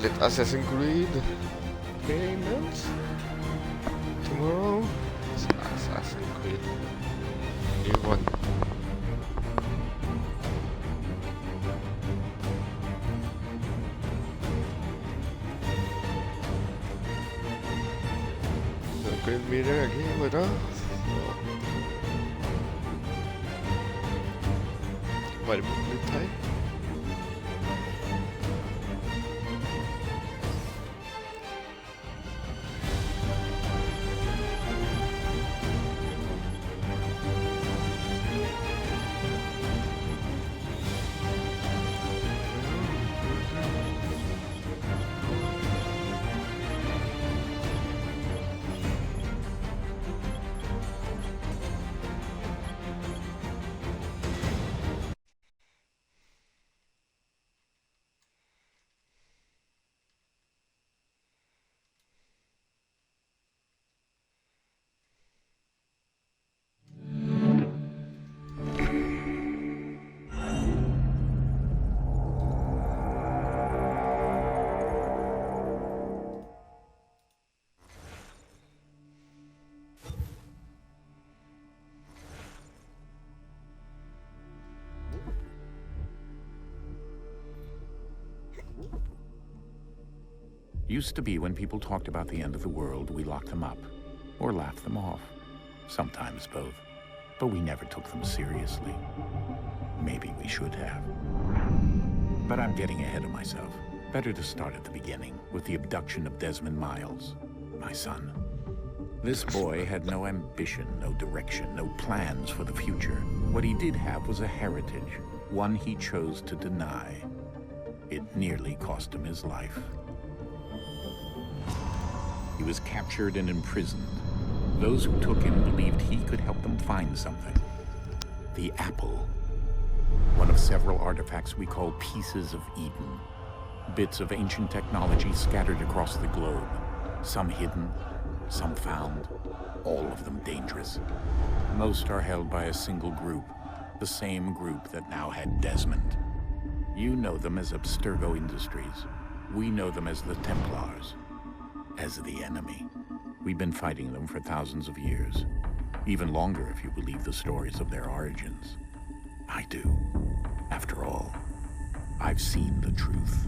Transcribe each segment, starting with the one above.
Let Assassin's Creed payments tomorrow. It's Assassin's Creed new one. Nó quên mi đó là cái rồi đó. Vậy mình thấy. Used to be when people talked about the end of the world, we locked them up or laughed them off. Sometimes both. But we never took them seriously. Maybe we should have. But I'm getting ahead of myself. Better to start at the beginning with the abduction of Desmond Miles, my son. This boy had no ambition, no direction, no plans for the future. What he did have was a heritage, one he chose to deny. It nearly cost him his life. He was captured and imprisoned. Those who took him believed he could help them find something. The apple. One of several artifacts we call pieces of Eden. Bits of ancient technology scattered across the globe. Some hidden, some found, all of them dangerous. Most are held by a single group, the same group that now had Desmond. You know them as Abstergo Industries. We know them as the Templars. As the enemy. We've been fighting them for thousands of years. Even longer if you believe the stories of their origins. I do. After all, I've seen the truth.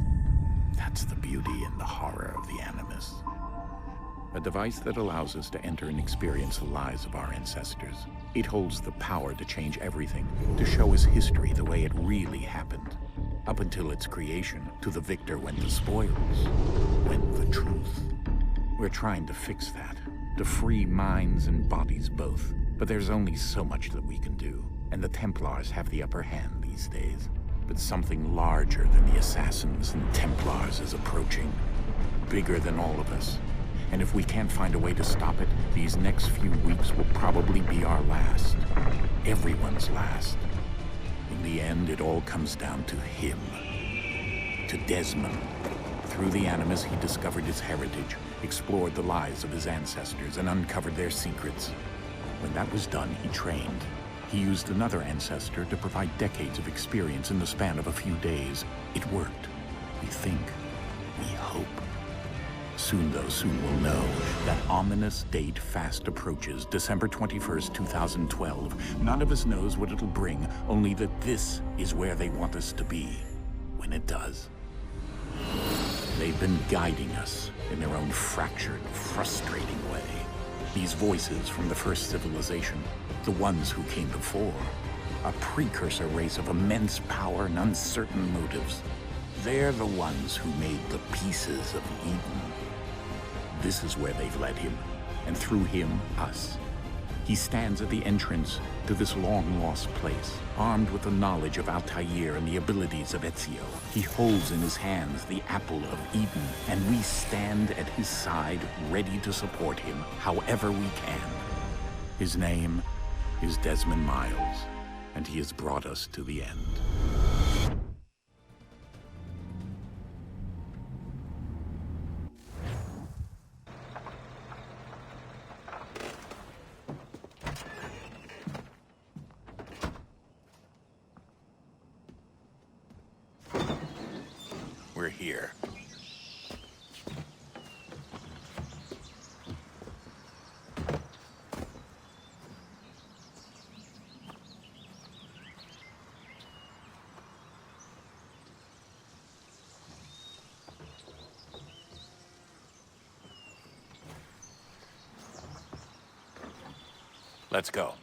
That's the beauty and the horror of the Animus. A device that allows us to enter and experience the lives of our ancestors. It holds the power to change everything, to show us history the way it really happened. Up until its creation, to the victor went the spoils, went the truth. We're trying to fix that, to free minds and bodies both. But there's only so much that we can do, and the Templars have the upper hand these days. But something larger than the Assassins and Templars is approaching, bigger than all of us. And if we can't find a way to stop it, these next few weeks will probably be our last. Everyone's last. In the end, it all comes down to him. To Desmond. Through the Animus, he discovered his heritage, explored the lives of his ancestors, and uncovered their secrets. When that was done, he trained. He used another ancestor to provide decades of experience in the span of a few days. It worked. We think. We hope. Soon, though, soon we'll know. That ominous date fast approaches, December 21st, 2012. None of us knows what it'll bring, only that this is where they want us to be. When it does. They've been guiding us in their own fractured, frustrating way. These voices from the first civilization, the ones who came before, a precursor race of immense power and uncertain motives. They're the ones who made the pieces of Eden. This is where they've led him, and through him, us. He stands at the entrance to this long-lost place, armed with the knowledge of Altair and the abilities of Ezio. He holds in his hands the apple of Eden, and we stand at his side, ready to support him however we can. His name is Desmond Miles, and he has brought us to the end. We're here. Let's go.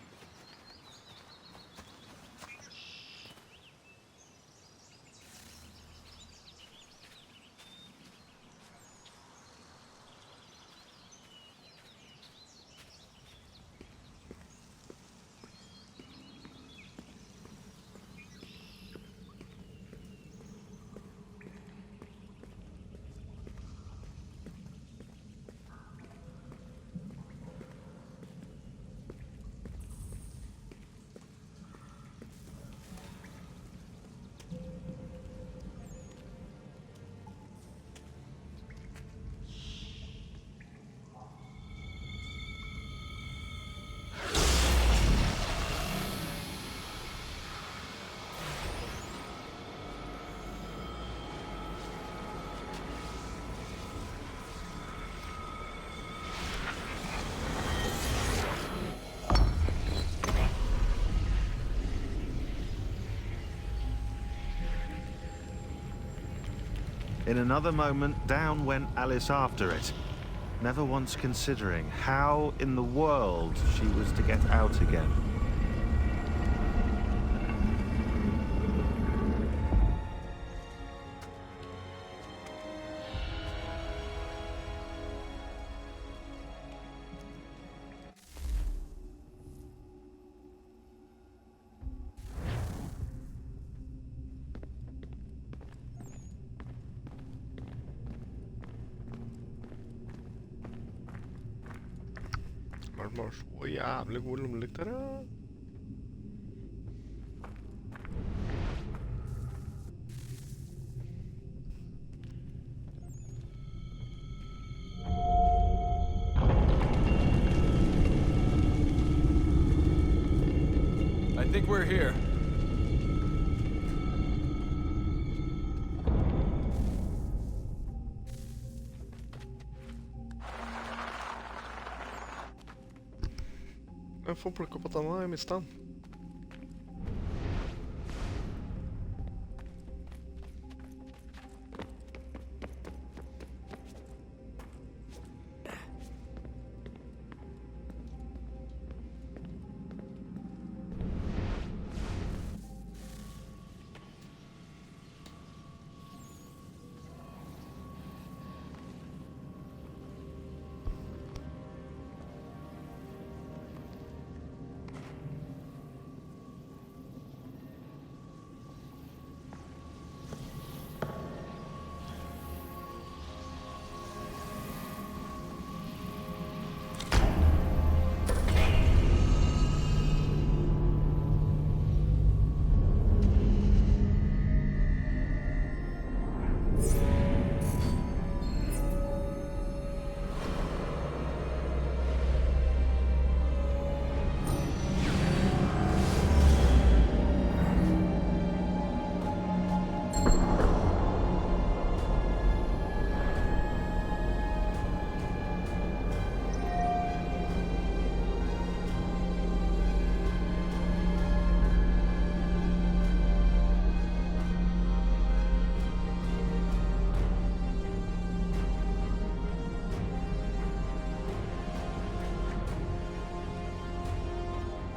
In another moment, down went Alice after it, never once considering how in the world she was to get out again. Man må så jævlig god lommelykt her, ja. I think we're here. Jeg får plukke opp at den var, jeg mistet den.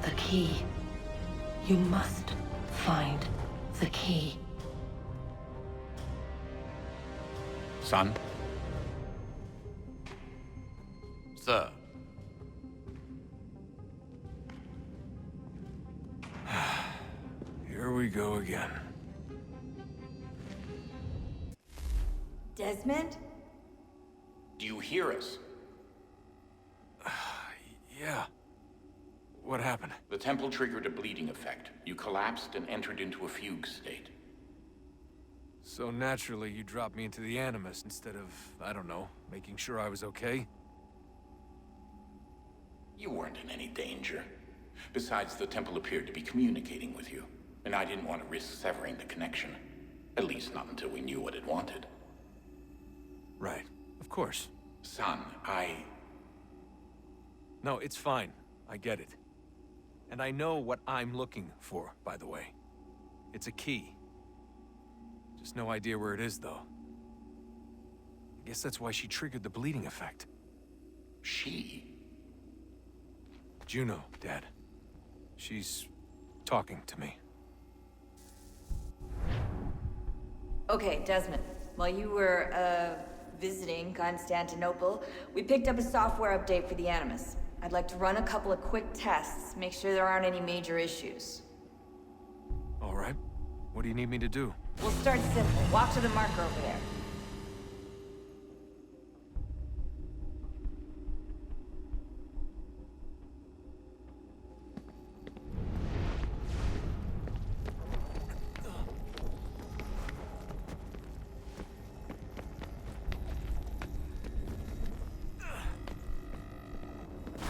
The key. You must find the key. Son? Sir. Here we go again. Desmond? Do you hear us? Yeah. What happened? The temple triggered a bleeding effect. You collapsed and entered into a fugue state. So naturally, you dropped me into the Animus instead of, I don't know, making sure I was okay? You weren't in any danger. Besides, the temple appeared to be communicating with you, and I didn't want to risk severing the connection. At least not until we knew what it wanted. Right. Of course. Son, No, it's fine. I get it. And I know what I'm looking for, by the way. It's a key. Just no idea where it is, though. I guess that's why she triggered the bleeding effect. She? Juno, Dad. She's talking to me. Okay, Desmond. While you were, visiting Constantinople, we picked up a software update for the Animus. I'd like to run a couple of quick tests, make sure there aren't any major issues. All right. What do you need me to do? We'll start simple. Walk to the marker over there.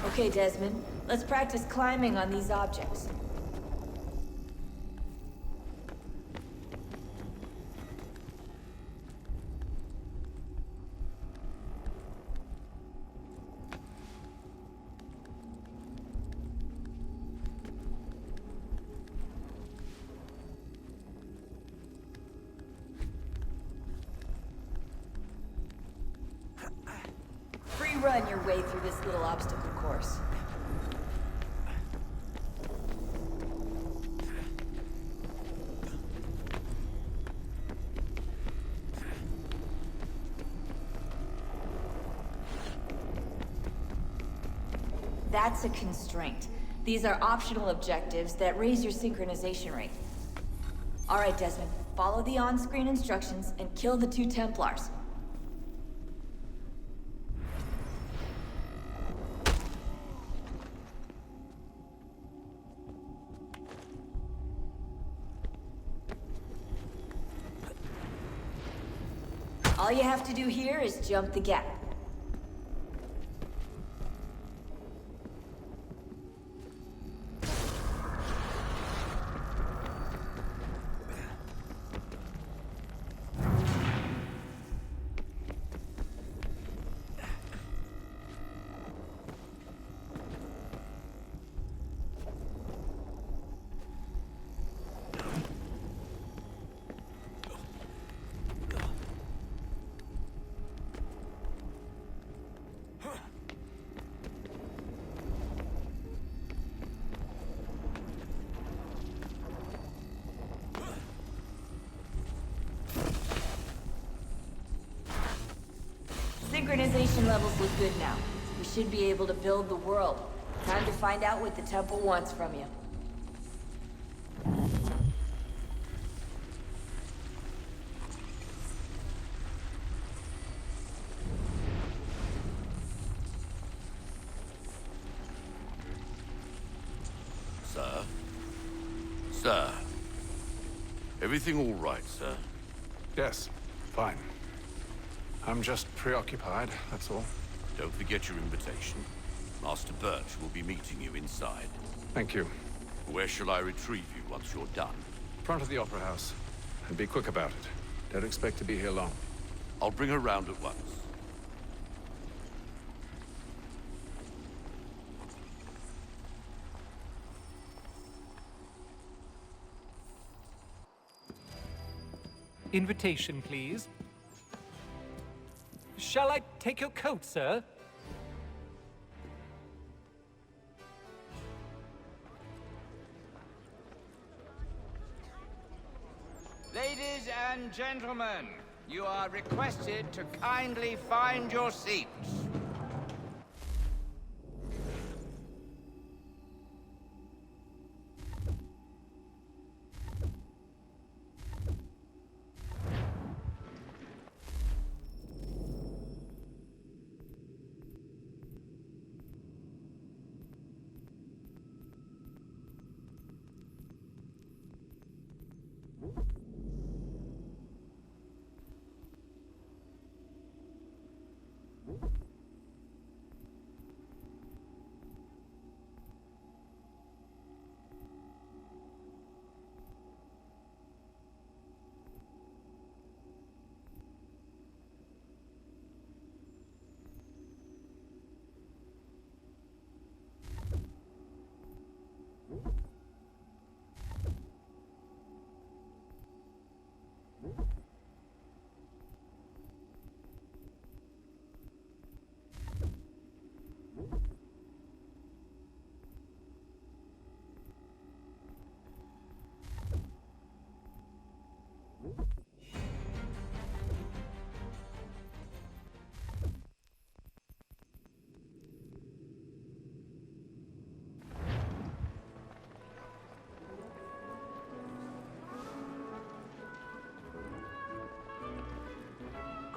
Okay, Desmond. Let's practice climbing on these objects. Free run your way through this little obstacle course. That's a constraint. These are optional objectives that raise your synchronization rate. All right, Desmond. Follow the on-screen instructions and kill the 2 Templars. All you have to do here is jump the gap. Synchronization levels look good now. We should be able to build the world. Time to find out what the temple wants from you. Sir? Sir? Everything all right, sir? Yes, fine. I'm just preoccupied, that's all. Don't forget your invitation. Master Birch will be meeting you inside. Thank you. Where shall I retrieve you once you're done? Front of the Opera House. And be quick about it. Don't expect to be here long. I'll bring her round at once. Invitation, please. Shall I take your coat, sir? Ladies and gentlemen, you are requested to kindly find your seats.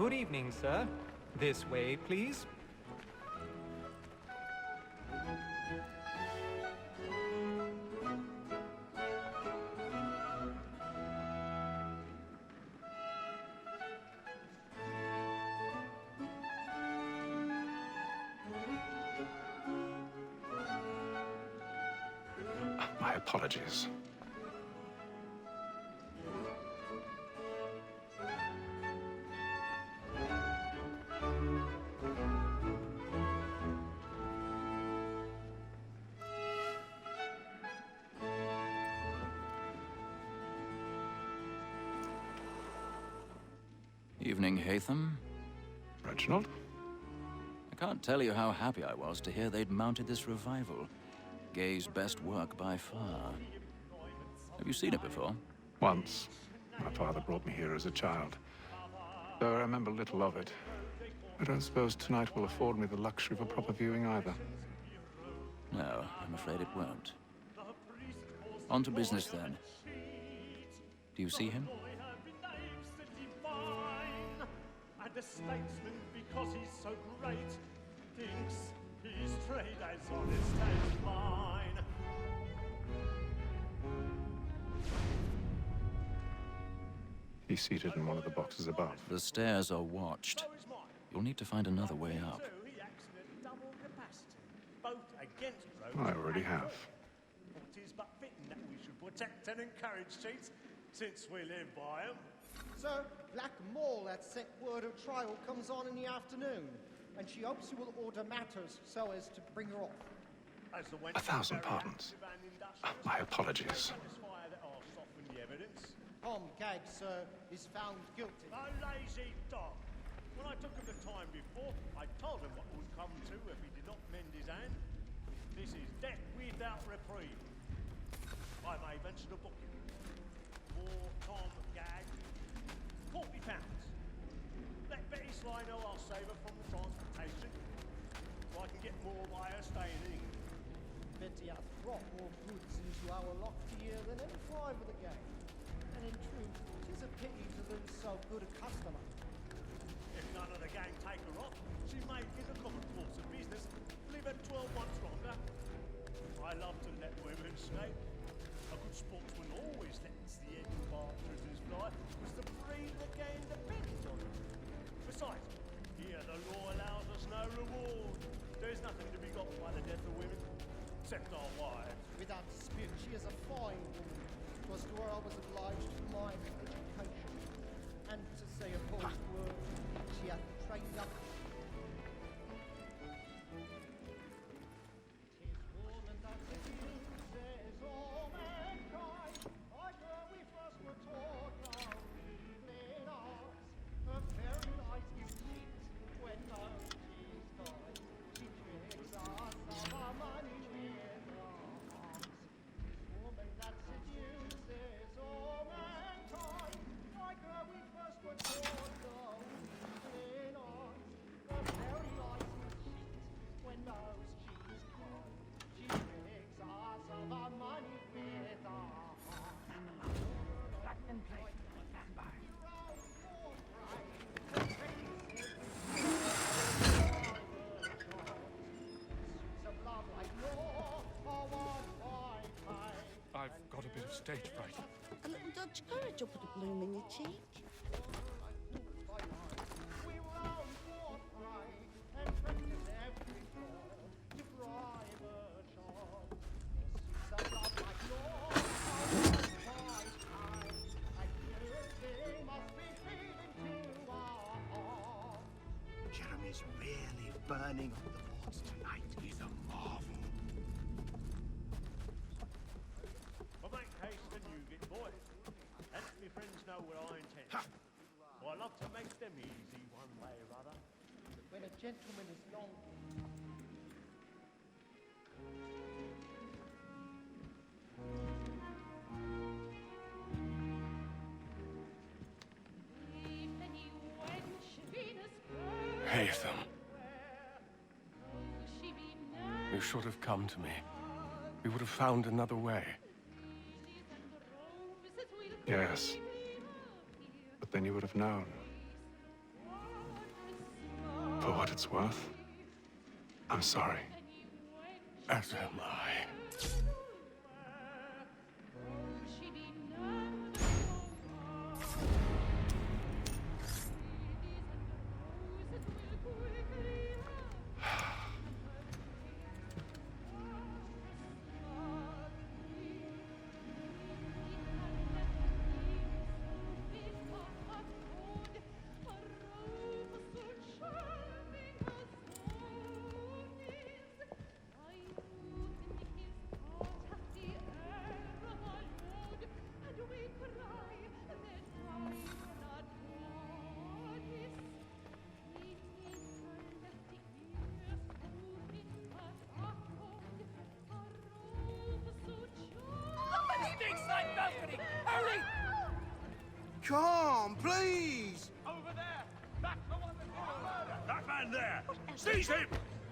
Good evening, sir. This way, please. My apologies. Evening, Hatham. Reginald? I can't tell you how happy I was to hear they'd mounted this revival. Gay's best work by far. Have you seen it before? Once. My father brought me here as a child. Though I remember little of it. I don't suppose tonight will afford me the luxury of a proper viewing either. No, I'm afraid it won't. On to business, then. Do you see him? And a statesman, because he's so great, thinks his trade as honest as mine. He's seated in one of the boxes above. The stairs are watched. You'll need to find another way up. He acts in a double capacity, both against I already have. It is but fitting that we should protect and encourage cheats, since we live by them. Sir, Black Mall had sent word of trial comes on in the afternoon, and she hopes you will order matters so as to bring her off. 1,000 pardons. My apologies. Tom Gag, sir, is found guilty. A lazy dog. When I took him the time before, I told him what would come to if he did not mend his hand. This is death without reprieve. I may venture to book him. For Tom Gag, £40. Let Betty Sly know I'll save her from the transportation, so I can get more by her staying in England. Betty hath brought more goods into our lofty year than any private of the gang. And in truth, 'tis a pity to lose so good a customer. If none of the gang take her off, she may, in the common course of business, live at 12 months longer. I love to let women escape. A good sportsman always lets the egg partridges fly, because the breed of the game depends on it. Besides, here the law allows us no reward. There's nothing to be got by the death of women, except our wives. Without dispute, she is a fine woman. 'Twas to her I was obliged to my education. And to say a poet's word, she hath trained up. 'Tis woman that seduces all mankind. Like her we first were taught our evening arts. Her very eyes you cheat when no she's died. She tricks us of our money with her arms. Woman that seduces all mankind. Like her we first were taught our evening arts. Her very eyes you cheat when no she's died. She tricks us of our money with her arms. And play. Stand by. I've got a bit of stage fright. A little Dutch courage will put a bloom in your cheek. Jeremy's really burning up the boards tonight. He's a marvel. Well, make haste and you get boy. Let me friends know what I intend. I love to make them easy one way or other. When a gentleman is long. Hatham. You should have come to me. We would have found another way. Yes. But then you would have known. For what it's worth, I'm sorry. As am I. Come, please! Over there! That's the one that did the murder! That man there! Seize him!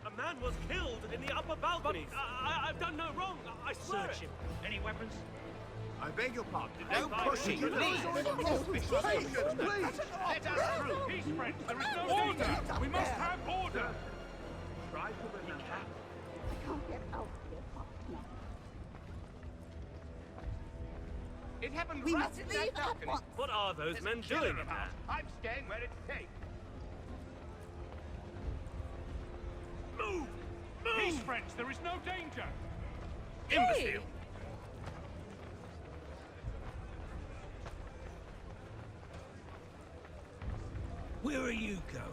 A man was killed in the upper balcony. I've done no wrong. I swear Search it. him. Any weapons? I beg your pardon. No pushing. Please. Please. Let us through. Peace, friends. There is no order. We must have order. Try to remember. I can't get out here fast enough. It happened We right must in leave that at balcony. once. What are those There's men a killer doing in about. there? I'm staying where it's safe. Move! Move! Peace, friends. There is no danger. Imbecile! Where are you going?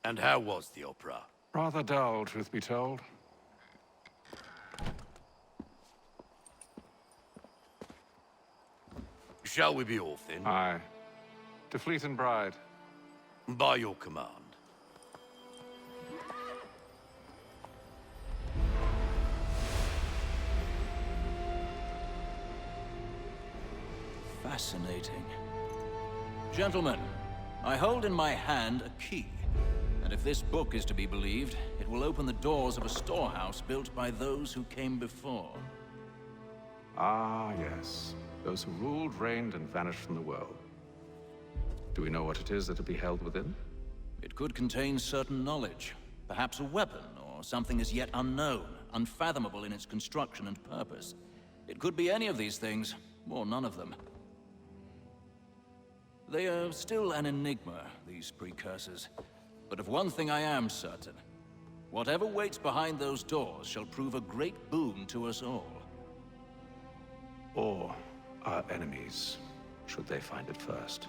And how was the opera? Rather dull, truth be told. Shall we be off then? Aye. To Fleet and Bride. By your command. Fascinating. Gentlemen, I hold in my hand a key. And if this book is to be believed, it will open the doors of a storehouse built by those who came before. Ah, yes. Those who ruled, reigned, and vanished from the world. Do we know what it is that will be held within? It could contain certain knowledge. Perhaps a weapon, or something as yet unknown, unfathomable in its construction and purpose. It could be any of these things, or none of them. They are still an enigma, these precursors. But of one thing I am certain. Whatever waits behind those doors shall prove a great boon to us all. Or our enemies, should they find it first.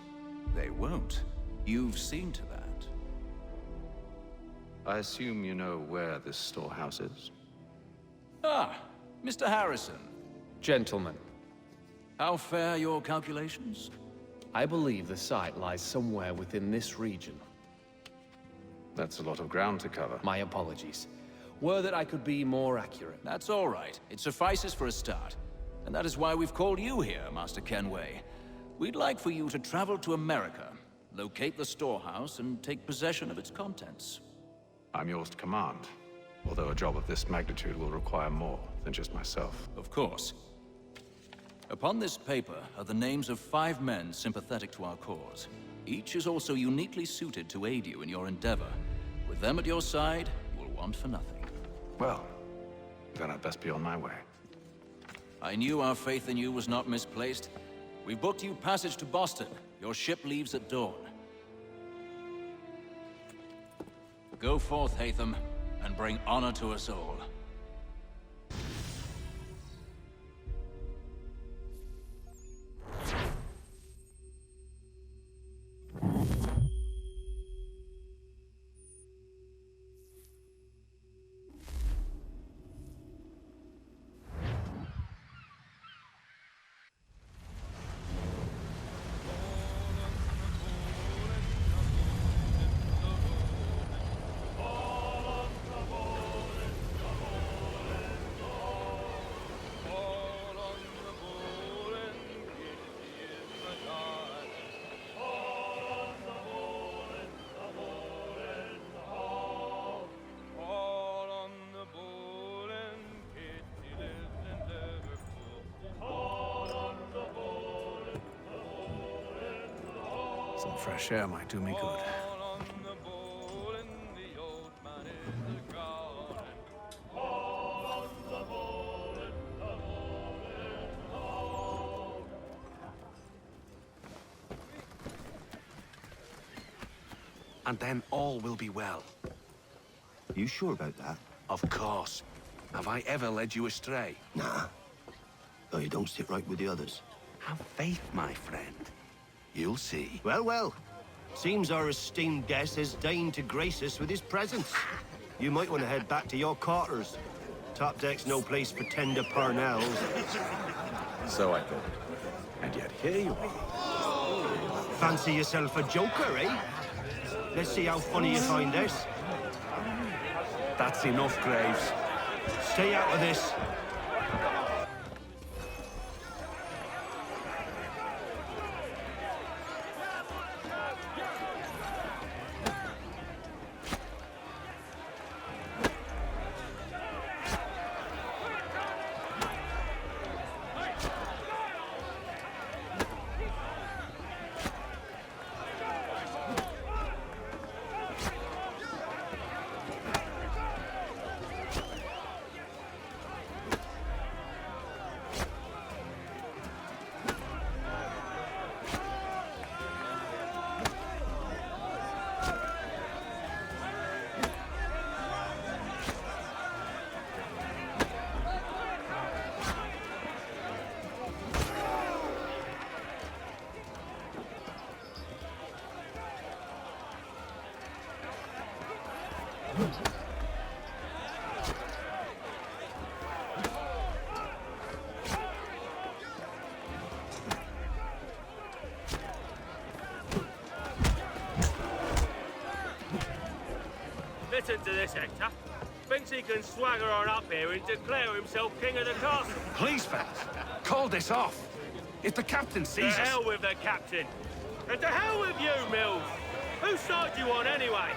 They won't. You've seen to that. I assume you know where this storehouse is? Ah, Mr. Harrison. Gentlemen, How fare your calculations? I believe the site lies somewhere within this region. That's a lot of ground to cover. My apologies. Were that I could be more accurate. That's all right. It suffices for a start. And that is why we've called you here, Master Kenway. We'd like for you to travel to America, locate the storehouse, and take possession of its contents. I'm yours to command. Although a job of this magnitude will require more than just myself. Of course. Upon this paper are the names of 5 men sympathetic to our cause. Each is also uniquely suited to aid you in your endeavor. With them at your side, you will want for nothing. Well, then I'd best be on my way. I knew our faith in you was not misplaced. We've booked you passage to Boston. Your ship leaves at dawn. Go forth, Hatham, and bring honor to us all. Some fresh air might do me good. And then all will be well. You sure about that? Of course. Have I ever led you astray? Nah. Though you don't sit right with the others. Have faith, my friend. You'll see. Well, well. Seems our esteemed guest has deigned to grace us with his presence. You might want to head back to your quarters. Top deck's no place for tender parnells. So I thought. And yet here you are. Fancy yourself a joker, eh? Let's see how funny you find this. That's enough, Graves. Stay out of this. Listen to this, Hector. Thinks he can swagger on up here and declare himself king of the castle. Please, fellas. Call this off. If the captain sees To us... hell with the captain. And to hell with you, Mills. Whose side you on, anyway?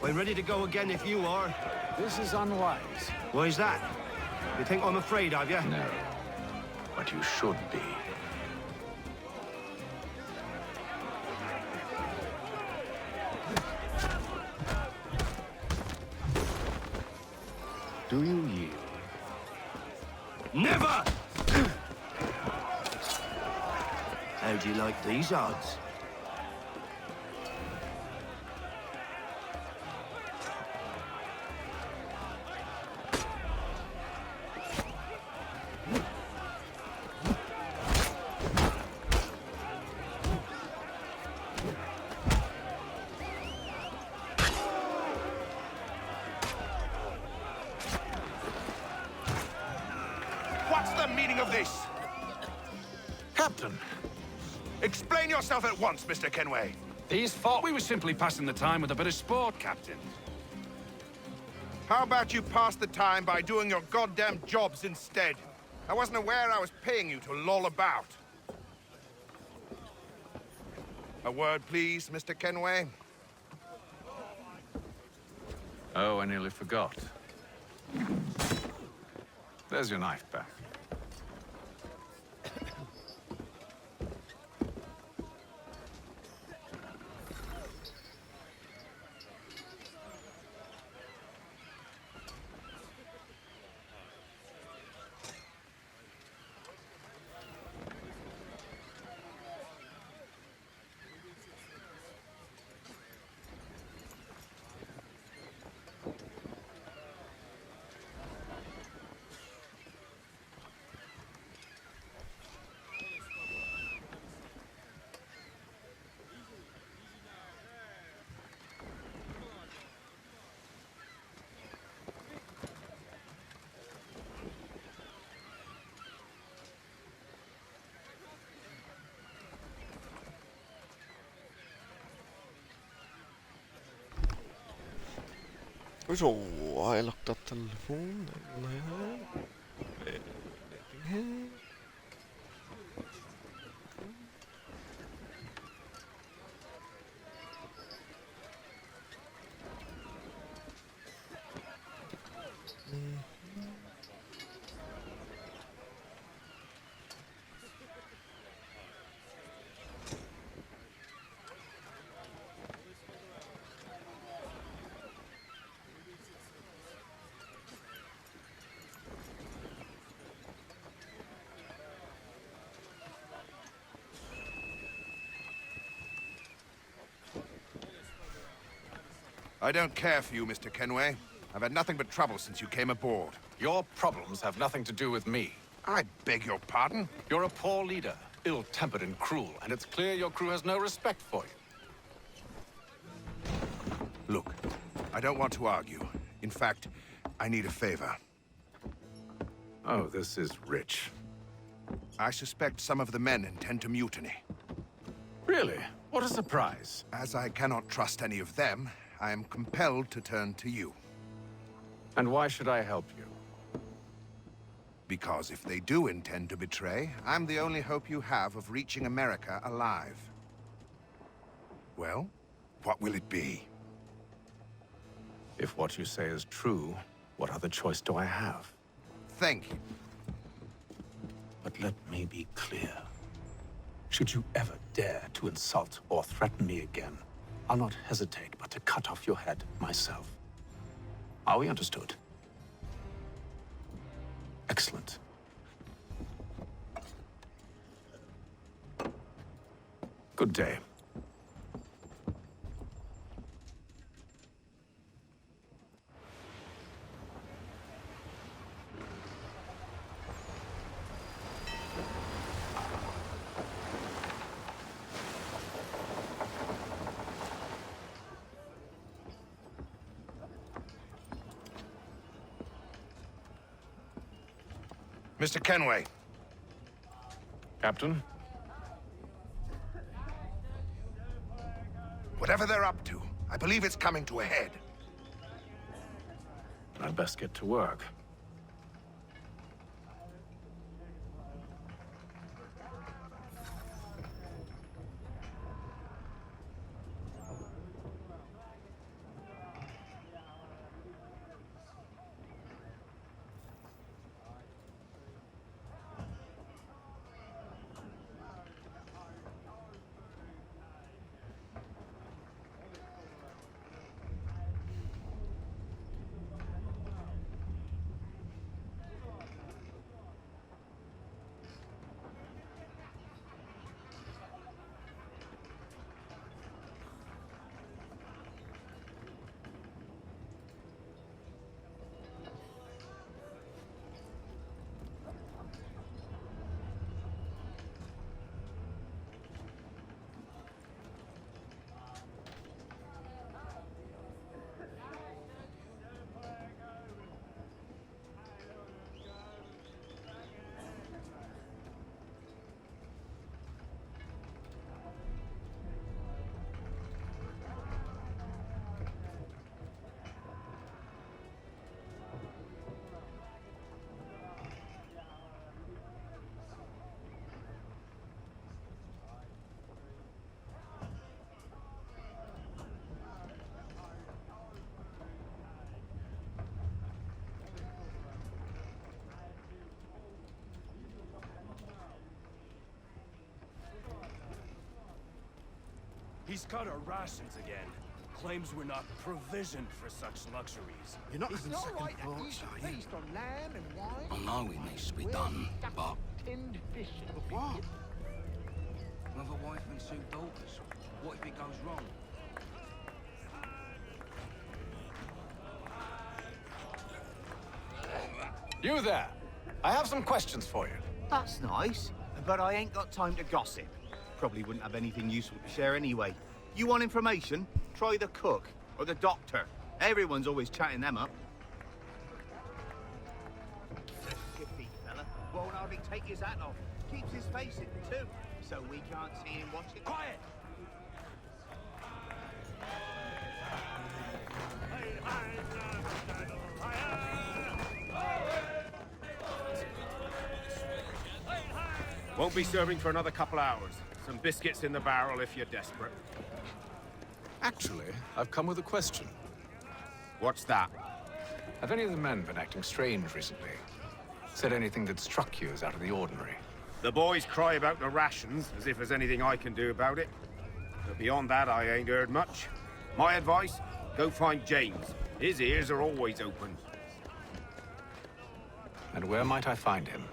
We're ready to go again if you are. This is unwise. Why's that? You think I'm afraid of you? No. But you should be. Do you yield? Never! How do you like these odds? What's the meaning of this? Captain! Explain yourself at once, Mr. Kenway. These thought we were simply passing the time with a bit of sport, Captain. How about you pass the time by doing your goddamn jobs instead? I wasn't aware I was paying you to loll about. A word, please, Mr. Kenway. Oh, I nearly forgot. There's your knife back. Skal vi se, har jeg lagt av telefon? Den her. Den her. I don't care for you, Mr. Kenway. I've had nothing but trouble since you came aboard. Your problems have nothing to do with me. I beg your pardon? You're a poor leader, ill-tempered and cruel, and it's clear your crew has no respect for you. Look, I don't want to argue. In fact, I need a favor. Oh, this is rich. I suspect some of the men intend to mutiny. Really? What a surprise. As I cannot trust any of them, I am compelled to turn to you. And why should I help you? Because if they do intend to betray, I'm the only hope you have of reaching America alive. Well, what will it be? If what you say is true, what other choice do I have? Thank you. But let me be clear. Should you ever dare to insult or threaten me again, I'll not hesitate but to cut off your head myself. Are we understood? Excellent. Good day. Mr. Kenway. Captain? Whatever they're up to, I believe it's coming to a head. I'd best get to work. He's cut our rations again. Claims we're not provisioned for such luxuries. You're not having second thoughts, are you? on lamb and wine. I know it needs to be done, but Tinned fish and What? with a wife and two daughters, what if it goes wrong? You there! I have some questions for you. That's nice, but I ain't got time to gossip. Probably wouldn't have anything useful to share anyway. You want information? Try the cook or the doctor. Everyone's always chatting them up. That shifty fella won't hardly take his hat off. Keeps his face in too, so we can't see him watching. Quiet! Won't be serving for another couple hours. Some biscuits in the barrel if you're desperate. Actually, I've come with a question. What's that? Have any of the men been acting strange recently? Said anything that struck you as out of the ordinary? The boys cry about the rations, as if there's anything I can do about it. But beyond that, I ain't heard much. My advice, go find James. His ears are always open. And where might I find him?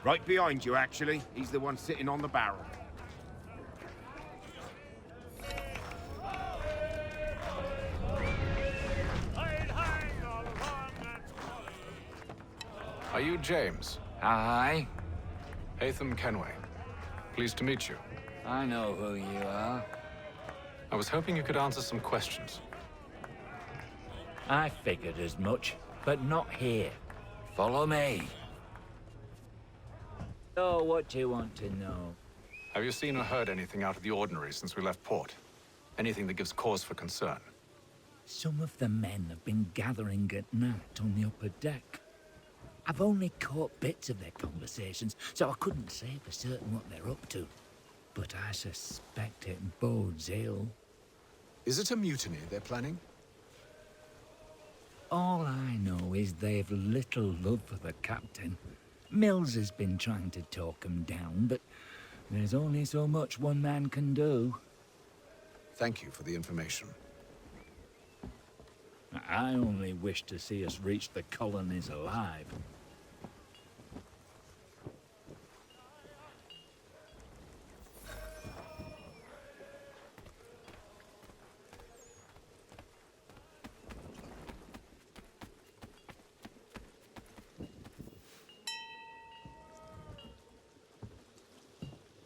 Right behind you, actually. He's the one sitting on the barrel. Are you James? Aye. Hatham Kenway. Pleased to meet you. I know who you are. I was hoping you could answer some questions. I figured as much, but not here. Follow me. So, what do you want to know? Have you seen or heard anything out of the ordinary since we left port? Anything that gives cause for concern? Some of the men have been gathering at night on the upper deck. I've only caught bits of their conversations, so I couldn't say for certain what they're up to. But I suspect it bodes ill. Is it a mutiny they're planning? All I know is they've little love for the captain. Mills has been trying to talk him down, but there's only so much one man can do. Thank you for the information. I only wish to see us reach the colonies alive.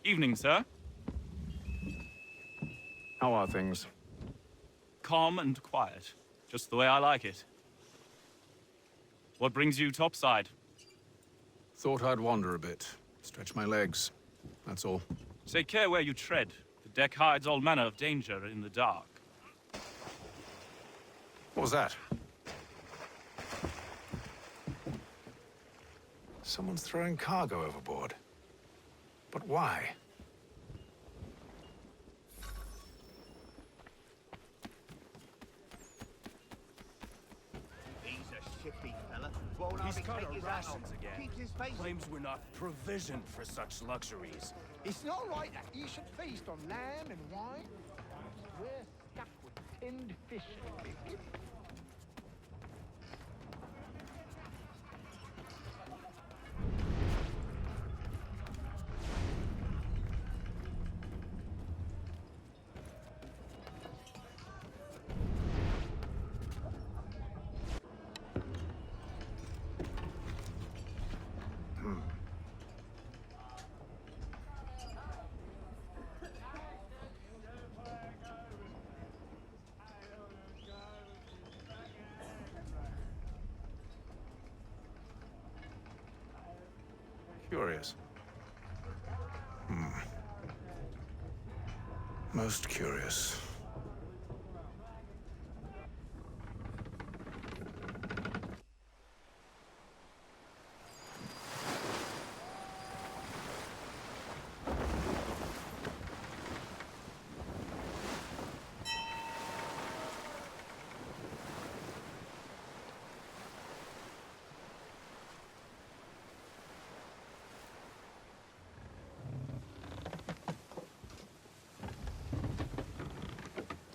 Evening, sir. How are things? Calm and quiet. Just the way I like it. What brings you topside? Thought I'd wander a bit. Stretch my legs. That's all. Take care where you tread. The deck hides all manner of danger in the dark. What was that? Someone's throwing cargo overboard. But why? He's a shifty fella. Won't He's hardly cut take our his hat rations off. again. Keeps his face. Claims we're not provisioned for such luxuries. It's not right that you should feast on lamb and wine. We're stuffed with tinned fish and biscuits. Curious. Most curious.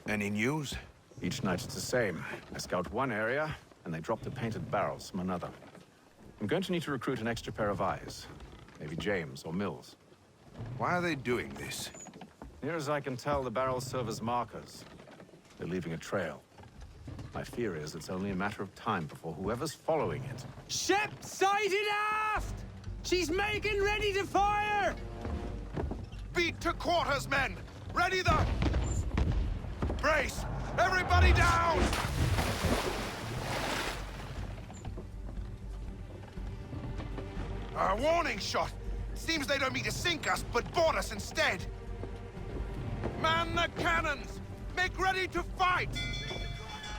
Any news? Each night it's the same. I scout one area, and they drop the painted barrels from another. I'm going to need to recruit an extra pair of eyes. Maybe James or Mills. Why are they doing this? Near as I can tell, the barrels serve as markers. They're leaving a trail. My fear is it's only a matter of time before whoever's following it... Ship sighted aft! She's making ready to fire! Beat to quarters, men! Ready the... Brace! Everybody down! A warning shot! Seems they don't mean to sink us, but board us instead! Man the cannons! Make ready to fight!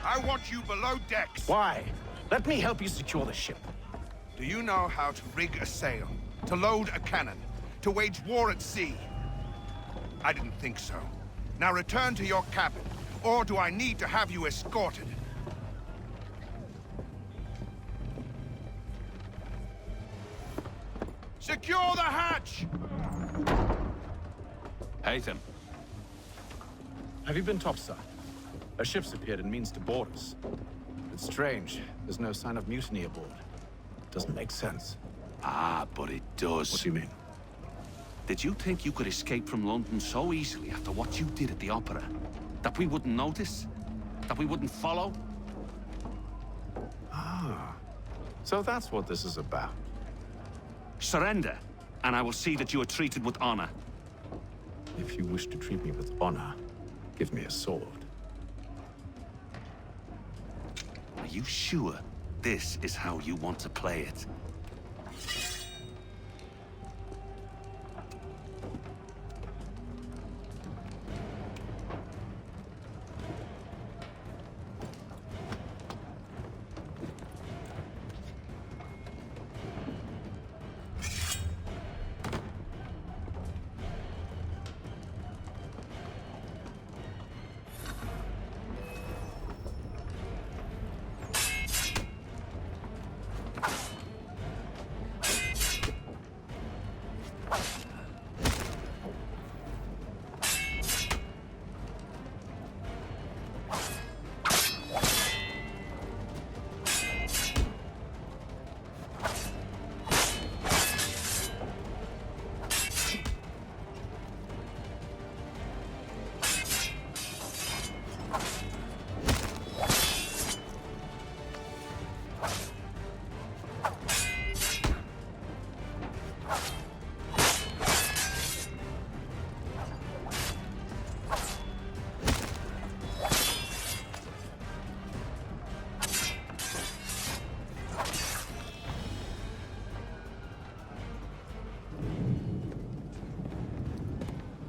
I want you below decks. Why? Let me help you secure the ship. Do you know how to rig a sail? To load a cannon? To wage war at sea? I didn't think so. Now return to your cabin, or do I need to have you escorted? Secure the hatch! Hatham. Have you been topside? A ship's appeared and means to board us. It's strange. There's no sign of mutiny aboard. Doesn't make sense. Ah, but it does. What do you mean? Did you think you could escape from London so easily after what you did at the opera? That we wouldn't notice? That we wouldn't follow? Ah. So that's what this is about. Surrender, and I will see that you are treated with honor. If you wish to treat me with honor, give me a sword. Are you sure this is how you want to play it?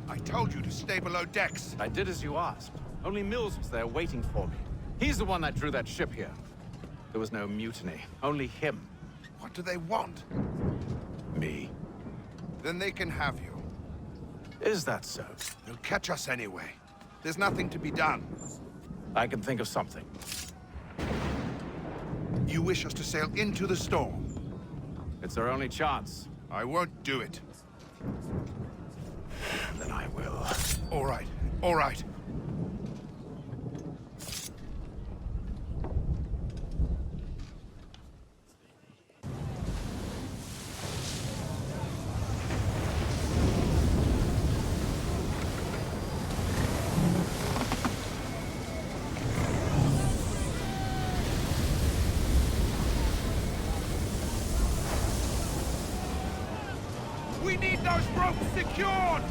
I told you to stay below decks. I did as you asked. Only Mills was there waiting for me. He's the one that drew that ship here. There was no mutiny, only him. What do they want? Me. Then they can have you. Is that so? They'll catch us anyway. There's nothing to be done. I can think of something. You wish us to sail into the storm? It's our only chance. I won't do it. Then I will. All right, all right. We need those ropes secured!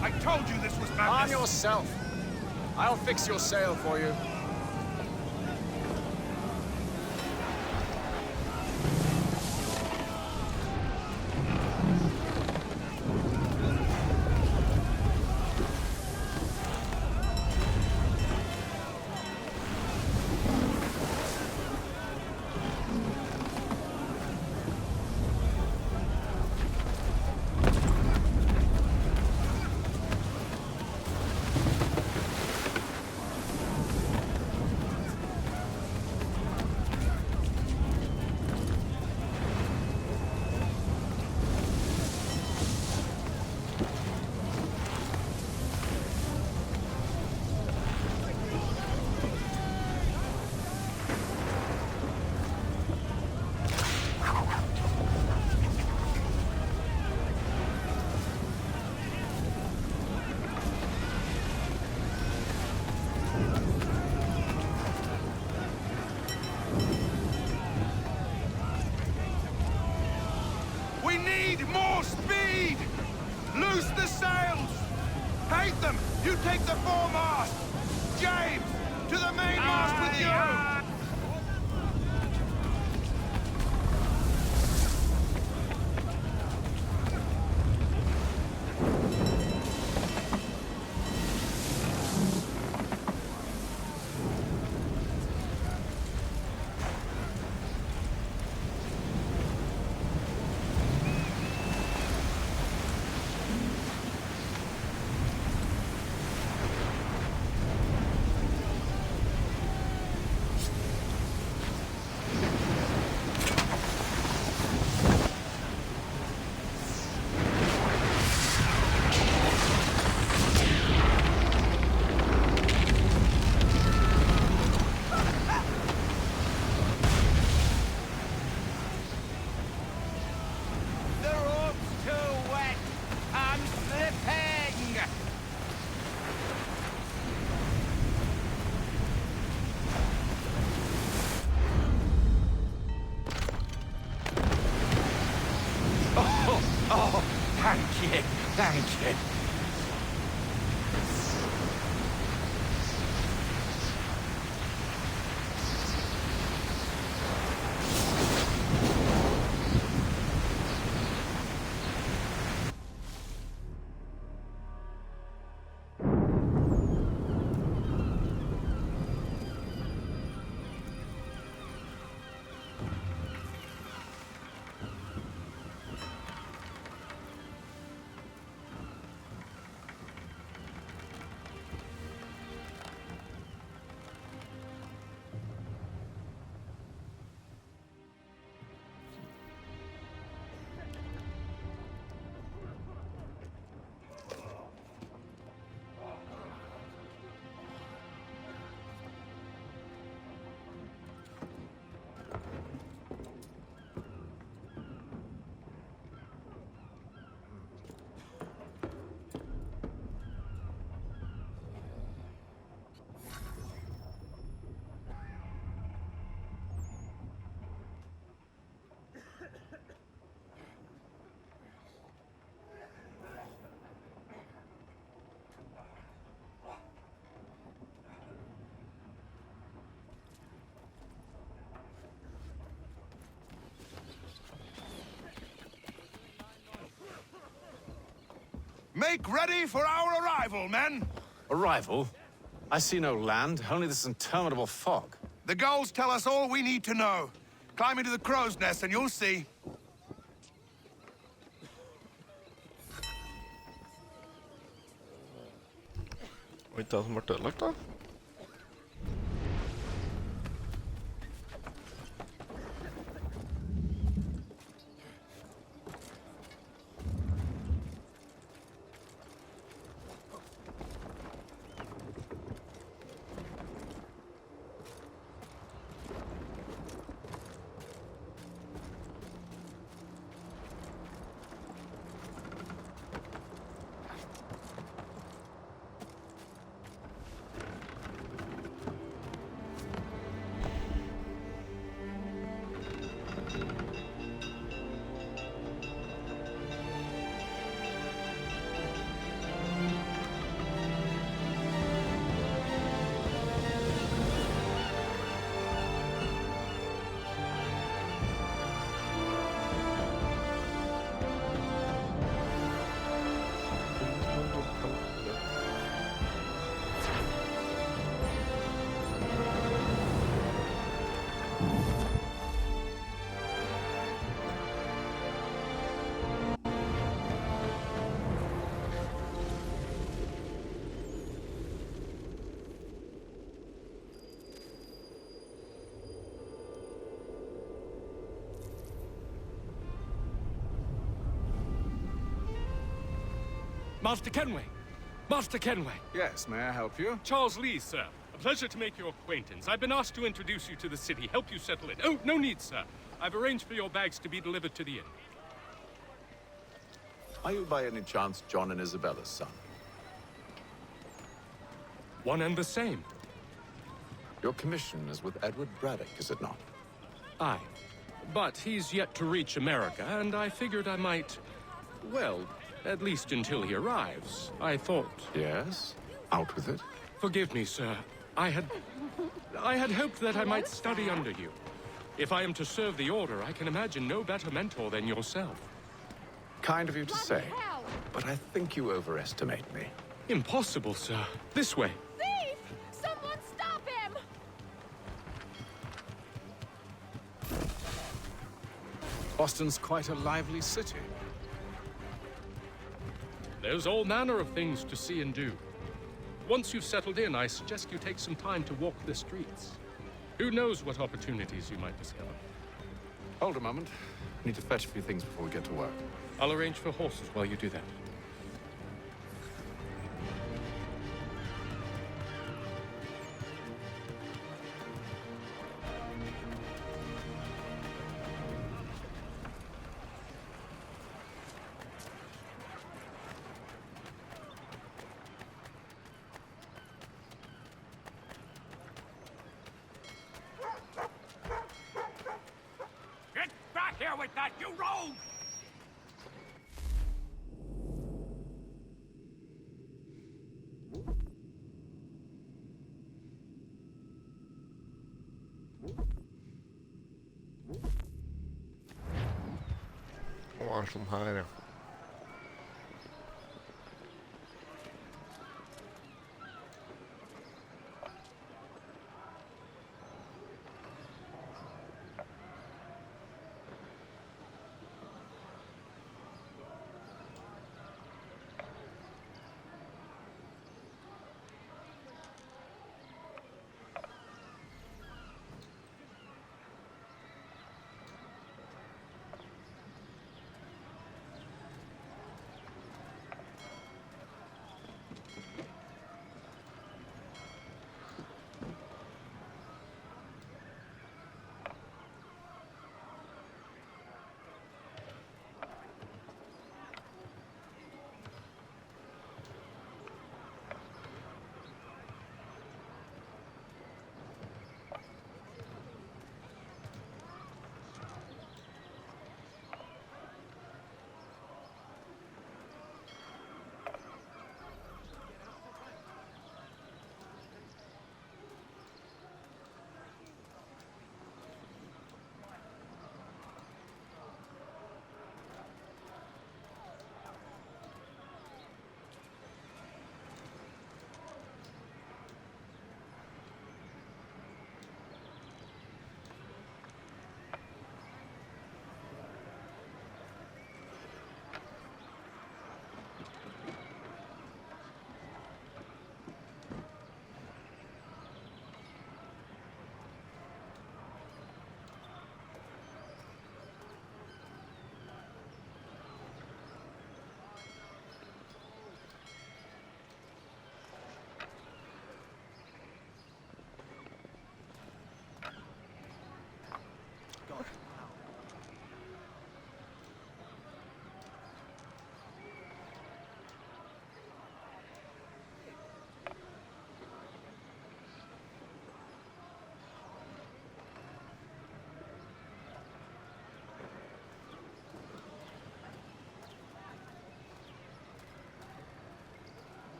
I told you this was madness! Arm yourself. I'll fix your sail for you. We need more speed! Loose the sails! Hate them! You take the foremast! James! To the mainmast with you! Make ready for our arrival, men! Arrival? I see no land, only this interminable fog. The gulls tell us all we need to know. Climb into the crow's nest and you'll see. Oi, ikke det som ble ødelagt da? Master Kenway! Master Kenway! Yes, may I help you? Charles Lee, sir. A pleasure to make your acquaintance. I've been asked to introduce you to the city, help you settle in. Oh, no need, sir. I've arranged for your bags to be delivered to the inn. Are you by any chance John and Isabella's son? One and the same. Your commission is with Edward Braddock, is it not? Aye. But he's yet to reach America, and I figured I might... well, at least until he arrives, I thought. Yes? Out with it. Forgive me, sir. I had hoped that I might study under you. If I am to serve the Order, I can imagine no better mentor than yourself. Kind of you to say, but I think you overestimate me. Impossible, sir. This way. Thief! Someone stop him! Boston's quite a lively city. There's all manner of things to see and do. Once you've settled in, I suggest you take some time to walk the streets. Who knows what opportunities you might discover. Hold a moment. I need to fetch a few things before we get to work. I'll arrange for horses while you do that. Get back here with that, you rogue! Var som här, ja.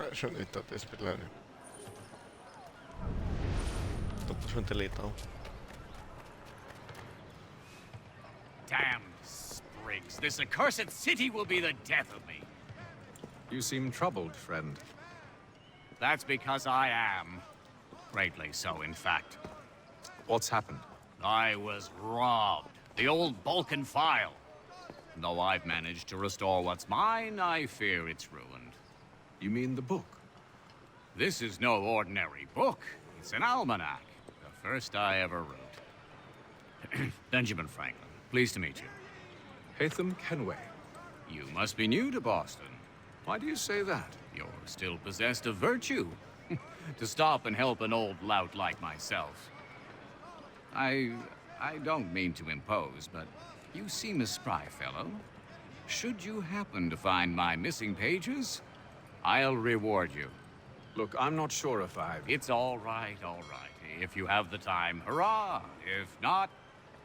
Jag skjønner ikke at det spiller her. Dere skjønte litt av. Damn sprigs. This accursed city will be the death of me. You seem troubled, friend. That's because I am. Greatly so, in fact. What's happened? I was robbed. The old Balkan file. Though I've managed to restore what's mine, I fear it's ruined. You mean the book? This is no ordinary book. It's an almanac. The first I ever wrote. Benjamin Franklin, pleased to meet you. Hatham Kenway. You must be new to Boston. Why do you say that? You're still possessed of virtue. To stop and help an old lout like myself. I don't mean to impose, but you seem a spry fellow. Should you happen to find my missing pages, I'll reward you. Look, I'm not sure if I've... It's all right, all right. If you have the time, hurrah! If not,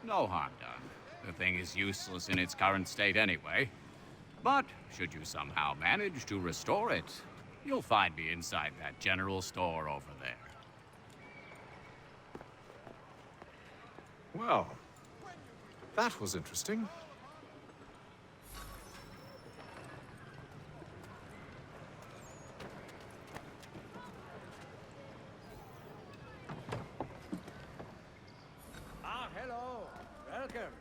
no harm done. The thing is useless in its current state anyway. But should you somehow manage to restore it, you'll find me inside that general store over there. Well, that was interesting. Ah, hello. Welcome.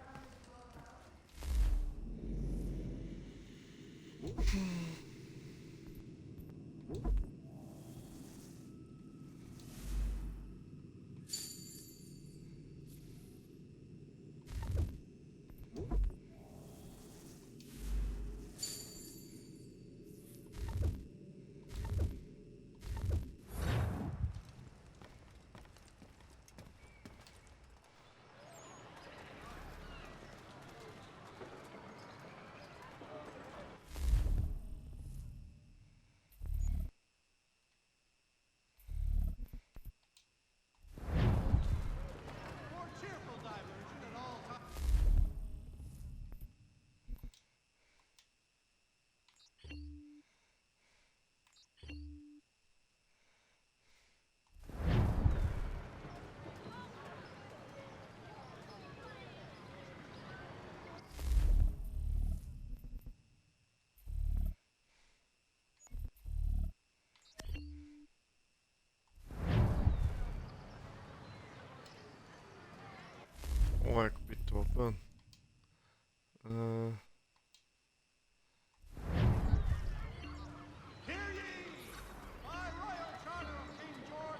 Åh, jag kan byta vapen.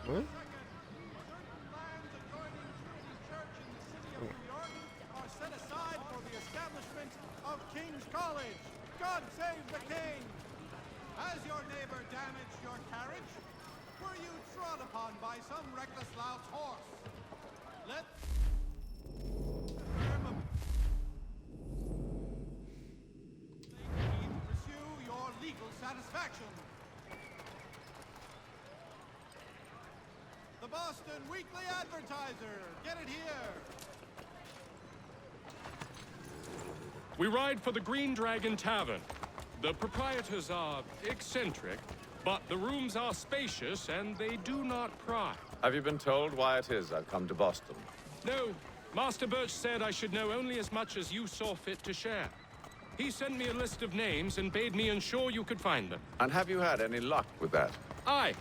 What? Set aside for the establishment of King's College. God save the King! Has your neighbor damaged your carriage? Were you trod upon by some reckless lout's horse? Let pursue your legal satisfaction. The Boston Weekly Advertiser. Get it here. We ride for the Green Dragon Tavern. The proprietors are eccentric, but the rooms are spacious and they do not pry. Have you been told why it is I've come to Boston? No, Master Birch said I should know only as much as you saw fit to share. He sent me a list of names and bade me ensure you could find them. And have you had any luck with that? Aye.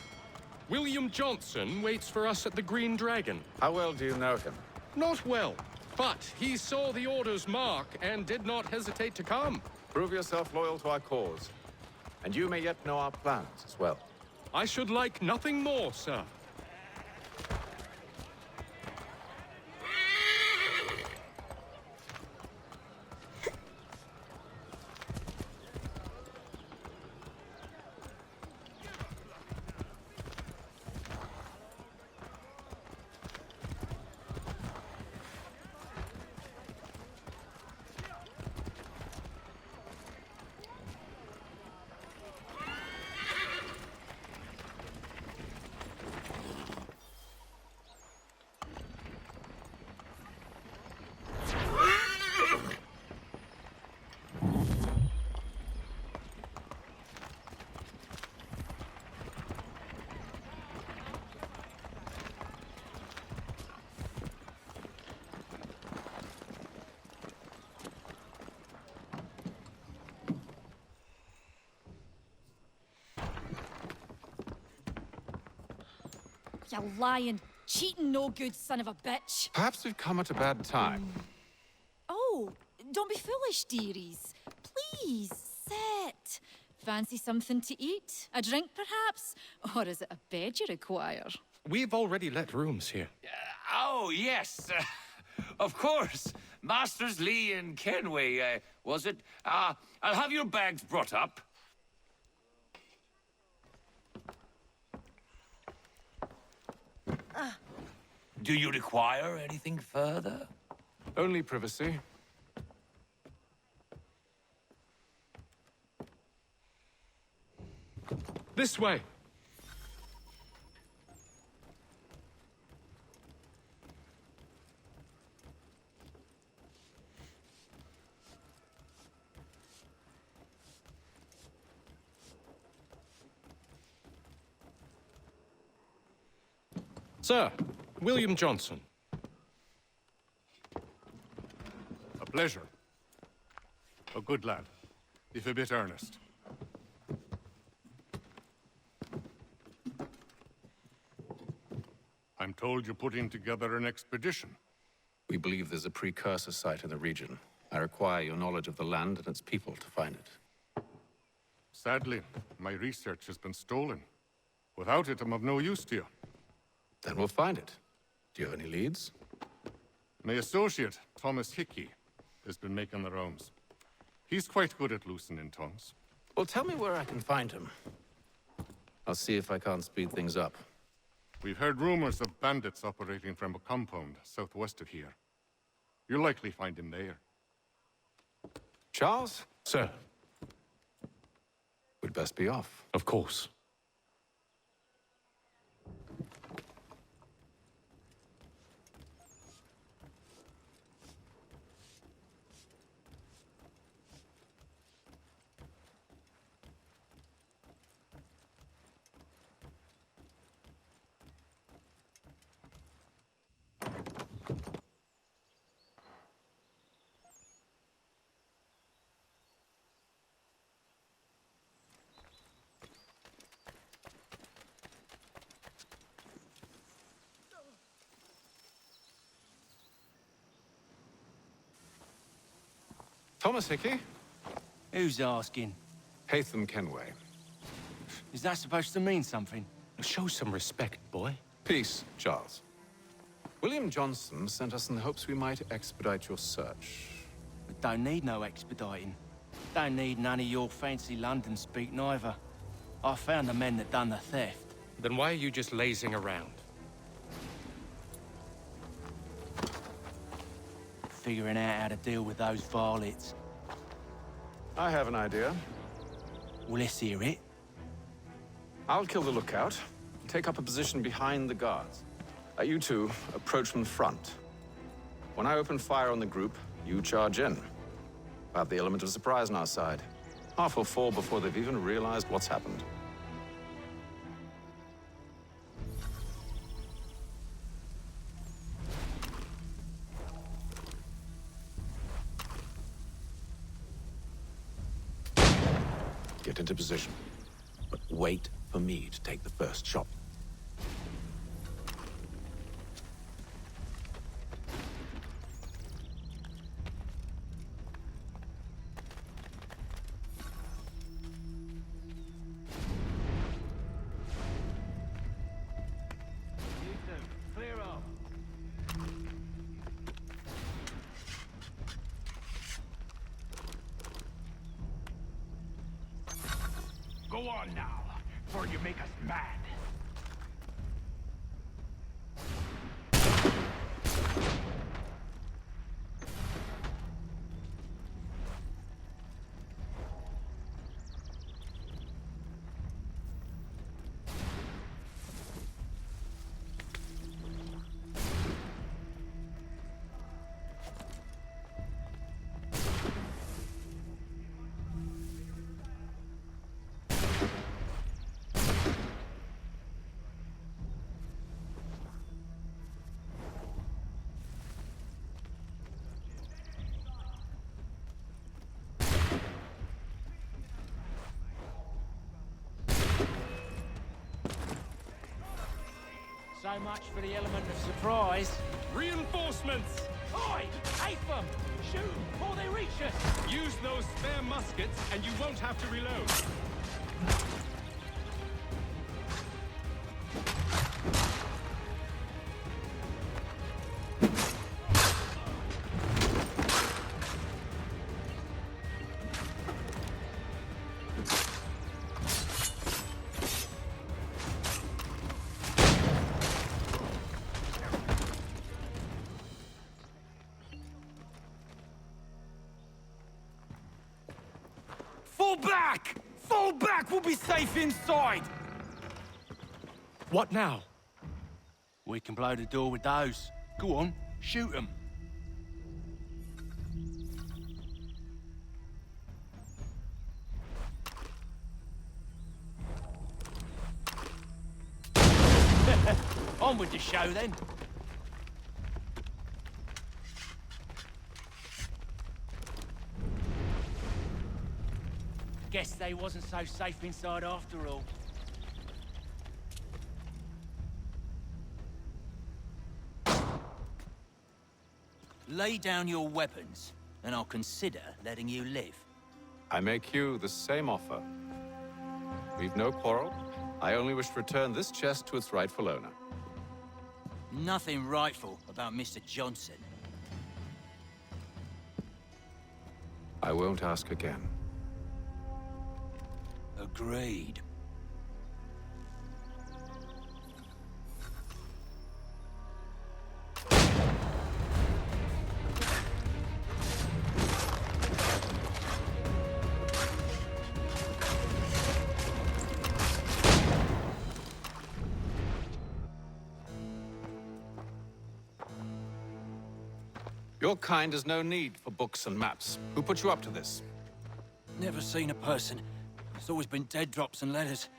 William Johnson waits for us at the Green Dragon. How well do you know him? Not well, but he saw the order's mark and did not hesitate to come. Prove yourself loyal to our cause, and you may yet know our plans as well. I should like nothing more, sir. You lying, cheating, no good son of a bitch. Perhaps we've come at a bad time. Oh, don't be foolish, dearies. Please, sit. Fancy something to eat? A drink, perhaps? Or is it a bed you require? We've already let rooms here. Oh, yes. Of course. Masters Lee and Kenway, was it? I'll have your bags brought up. Do you require anything further? Only privacy. This way. Sir, William Johnson. A pleasure. A good lad, if a bit earnest. I'm told you're putting together an expedition. We believe there's a precursor site in the region. I require your knowledge of the land and its people to find it. Sadly, my research has been stolen. Without it, I'm of no use to you. Then we'll find it. Do you have any leads? My associate, Thomas Hickey, has been making the rounds. He's quite good at loosening tongues. Well, tell me where I can find him. I'll see if I can't speed things up. We've heard rumors of bandits operating from a compound southwest of here. You'll likely find him there. Charles? Sir. We'd best be off. Of course. Thomas Hickey? Who's asking? Haytham Kenway. Is that supposed to mean something? Show some respect, boy. Peace, Charles. William Johnson sent us in the hopes we might expedite your search. We don't need no expediting. Don't need none of your fancy London speak neither. I found the men that done the theft. Then why are you just lazing around? Figuring out how to deal with those varlets. I have an idea. Well, let's hear it. I'll kill the lookout, take up a position behind the guards. You two approach from the front. When I open fire on the group, you charge in. We'll have the element of surprise on our side. Half will fall before they've even realized what's happened. Get into position, but wait for me to take the first shot. Clear off. Go on now, before you make us mad. So much for the element of surprise. Reinforcements! Oi! Apham! Shoot 'em before they reach us! Use those spare muskets, and you won't have to reload. Fall back! Fall back! We'll be safe inside! What now? We can blow the door with those. Go on, shoot them. On with the show then. Guess they wasn't so safe inside after all. Lay down your weapons, and I'll consider letting you live. I make you the same offer. We've no quarrel. I only wish to return this chest to its rightful owner. Nothing rightful about Mr. Johnson. I won't ask again. Agreed. Your kind has no need for books and maps. Who put you up to this? Never seen a person. It's always been dead drops and letters.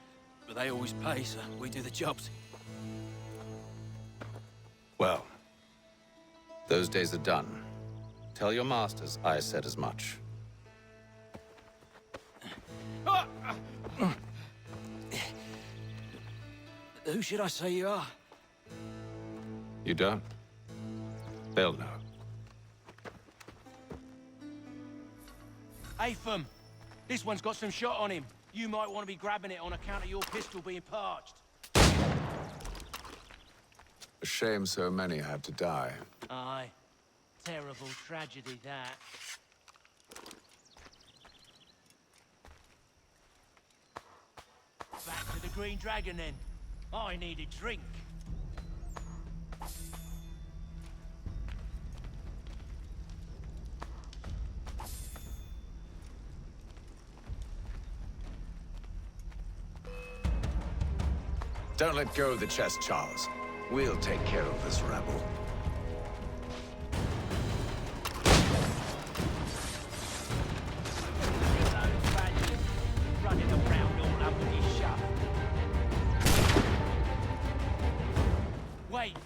But they always pay, so we do the jobs. Well, those days are done. Tell your masters I said as much. Who should I say you are? You don't? They'll know. Apham, this one's got some shot on him. You might want to be grabbing it on account of your pistol being parched. A shame so many had to die. Aye. Terrible tragedy, that. Back to the Green Dragon, then. I need a drink. Don't let go of the chest, Charles. We'll take care of this rebel. Running around all up with his shaft. Wait,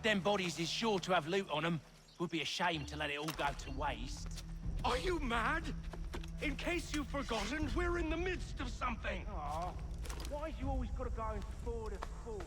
them bodies is sure to have loot on them. Would be a shame to let it all go to waste. Are you mad? In case you've forgotten, we're in the midst of something. Aw, why you always gotta go in 4 to 4?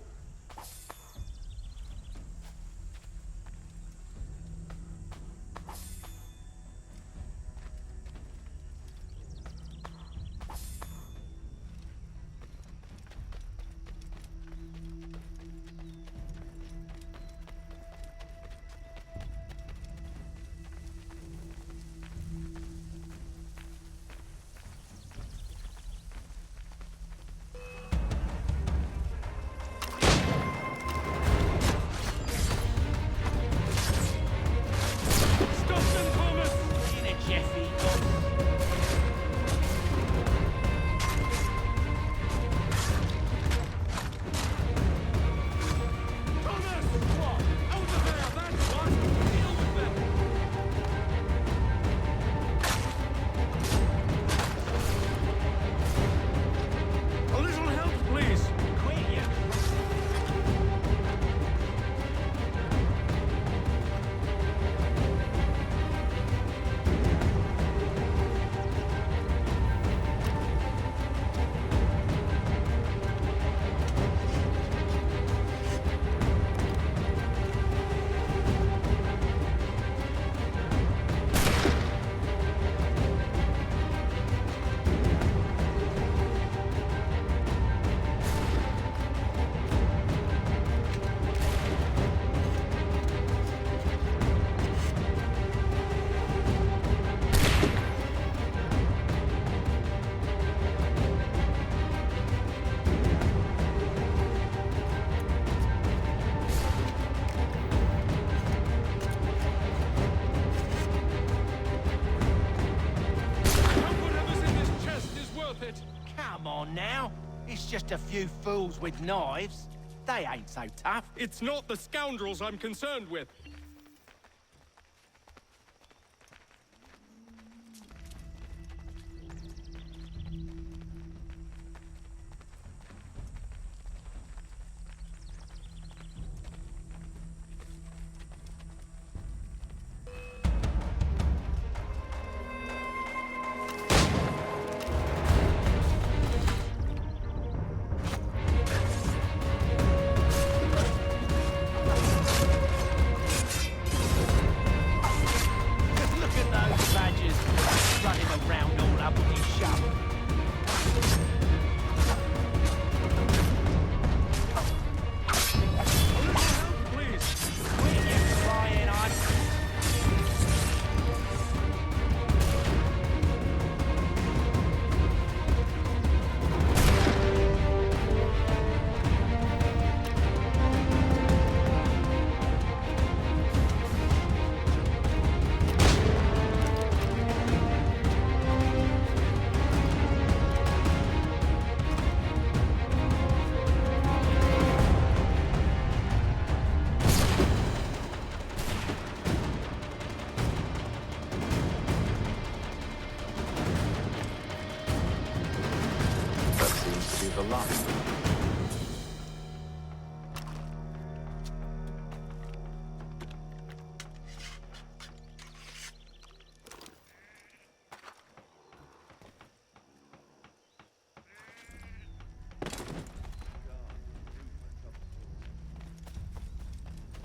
worth it. Come on now. It's just a few fools with knives. They ain't so tough. It's not the scoundrels I'm concerned with. Look at those badgers running around all up in his shop. Please. Will you crying on? That seems to be the last.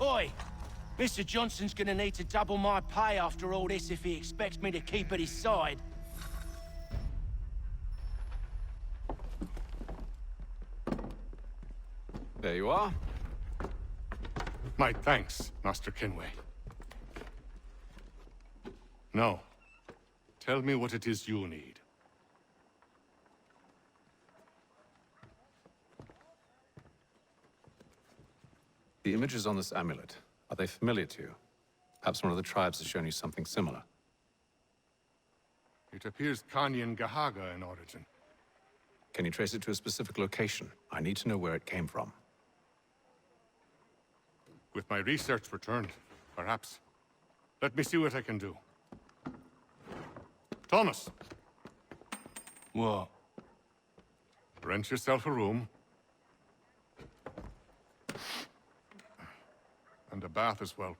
Oi! Mr. Johnson's gonna need to double my pay after all this if he expects me to keep at his side. There you are. My thanks, Master Kenway. Now, tell me what it is you need. The images on this amulet, are they familiar to you? Perhaps one of the tribes has shown you something similar. It appears Kanyan Gahaga in origin. Can you trace it to a specific location? I need to know where it came from. With my research returned, perhaps. Let me see what I can do. Thomas! What? Rent yourself a room. And a bath as well.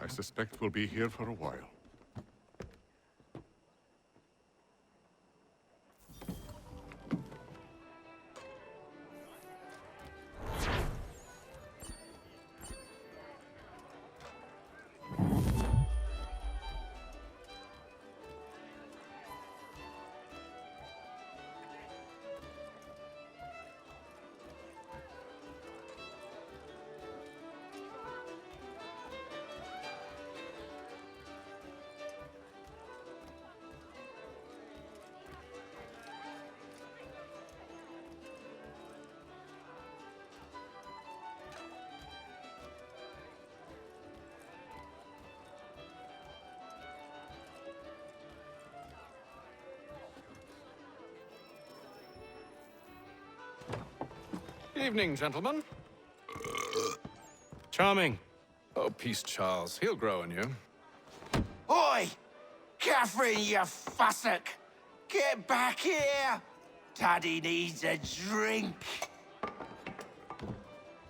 I suspect we'll be here for a while. Evening, gentlemen. Charming. Oh, peace, Charles. He'll grow on you. Oi! Catherine, you fussock! Get back here! Daddy needs a drink.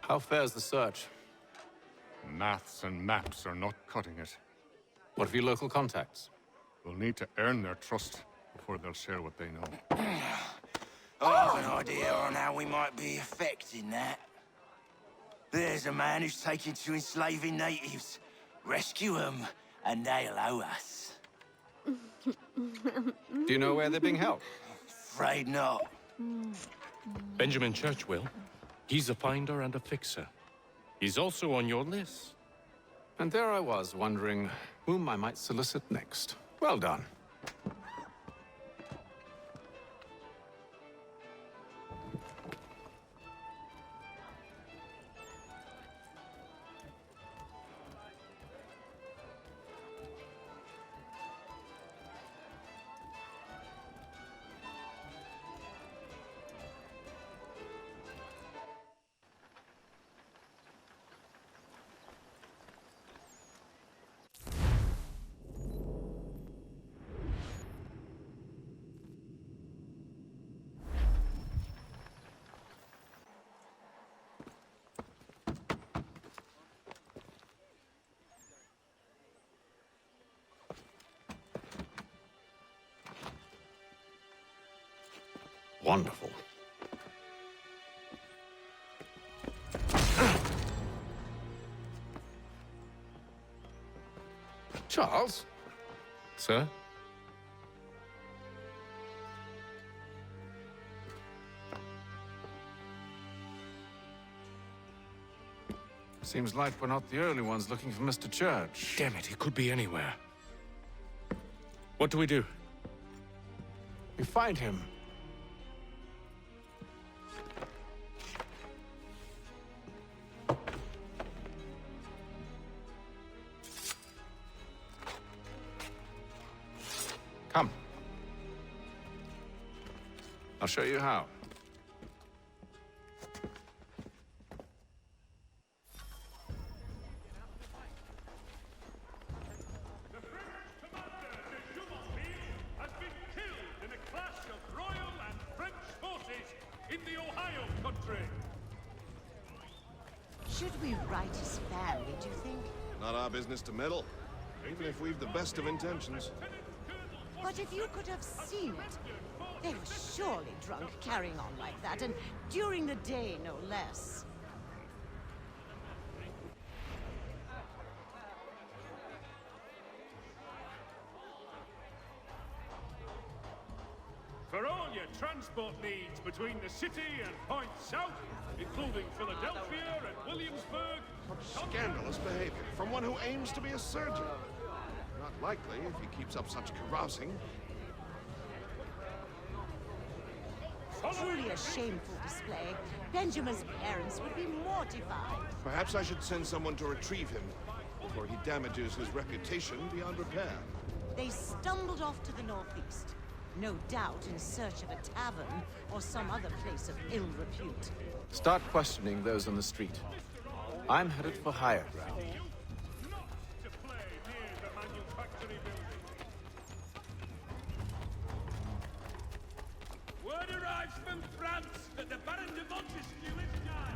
How fares the search? Maths and maps are not cutting it. What of your local contacts? We'll need to earn their trust before they'll share what they know. I have an idea on how we might be affecting that. There's a man who's taken to enslaving natives. Rescue them, and they'll owe us. Do you know where they're being held? Afraid not. Benjamin Churchwill. He's a finder and a fixer. He's also on your list. And there I was, wondering whom I might solicit next. Well done. Wonderful. Charles? Sir? Seems like we're not the only ones looking for Mr. Church. Damn it, he could be anywhere. What do we do? We find him. Come. I'll show you how. Should we write his family, do you think? Not our business to meddle, even if we've the best of intentions. But if you could have seen it, they were surely drunk carrying on like that, and during the day, no less. For all your transport needs between the city and points south, including Philadelphia and Williamsburg. Scandalous behavior from one who aims to be a surgeon. Not likely if he keeps up such carousing. Truly a shameful display. Benjamin's parents would be mortified. Perhaps I should send someone to retrieve him before he damages his reputation beyond repair. They stumbled off to the northeast. No doubt in search of a tavern or some other place of ill repute. Start questioning those on the street. I'm headed for higher ground. Word arrives from France that the Baron de Montesquieu is nigh.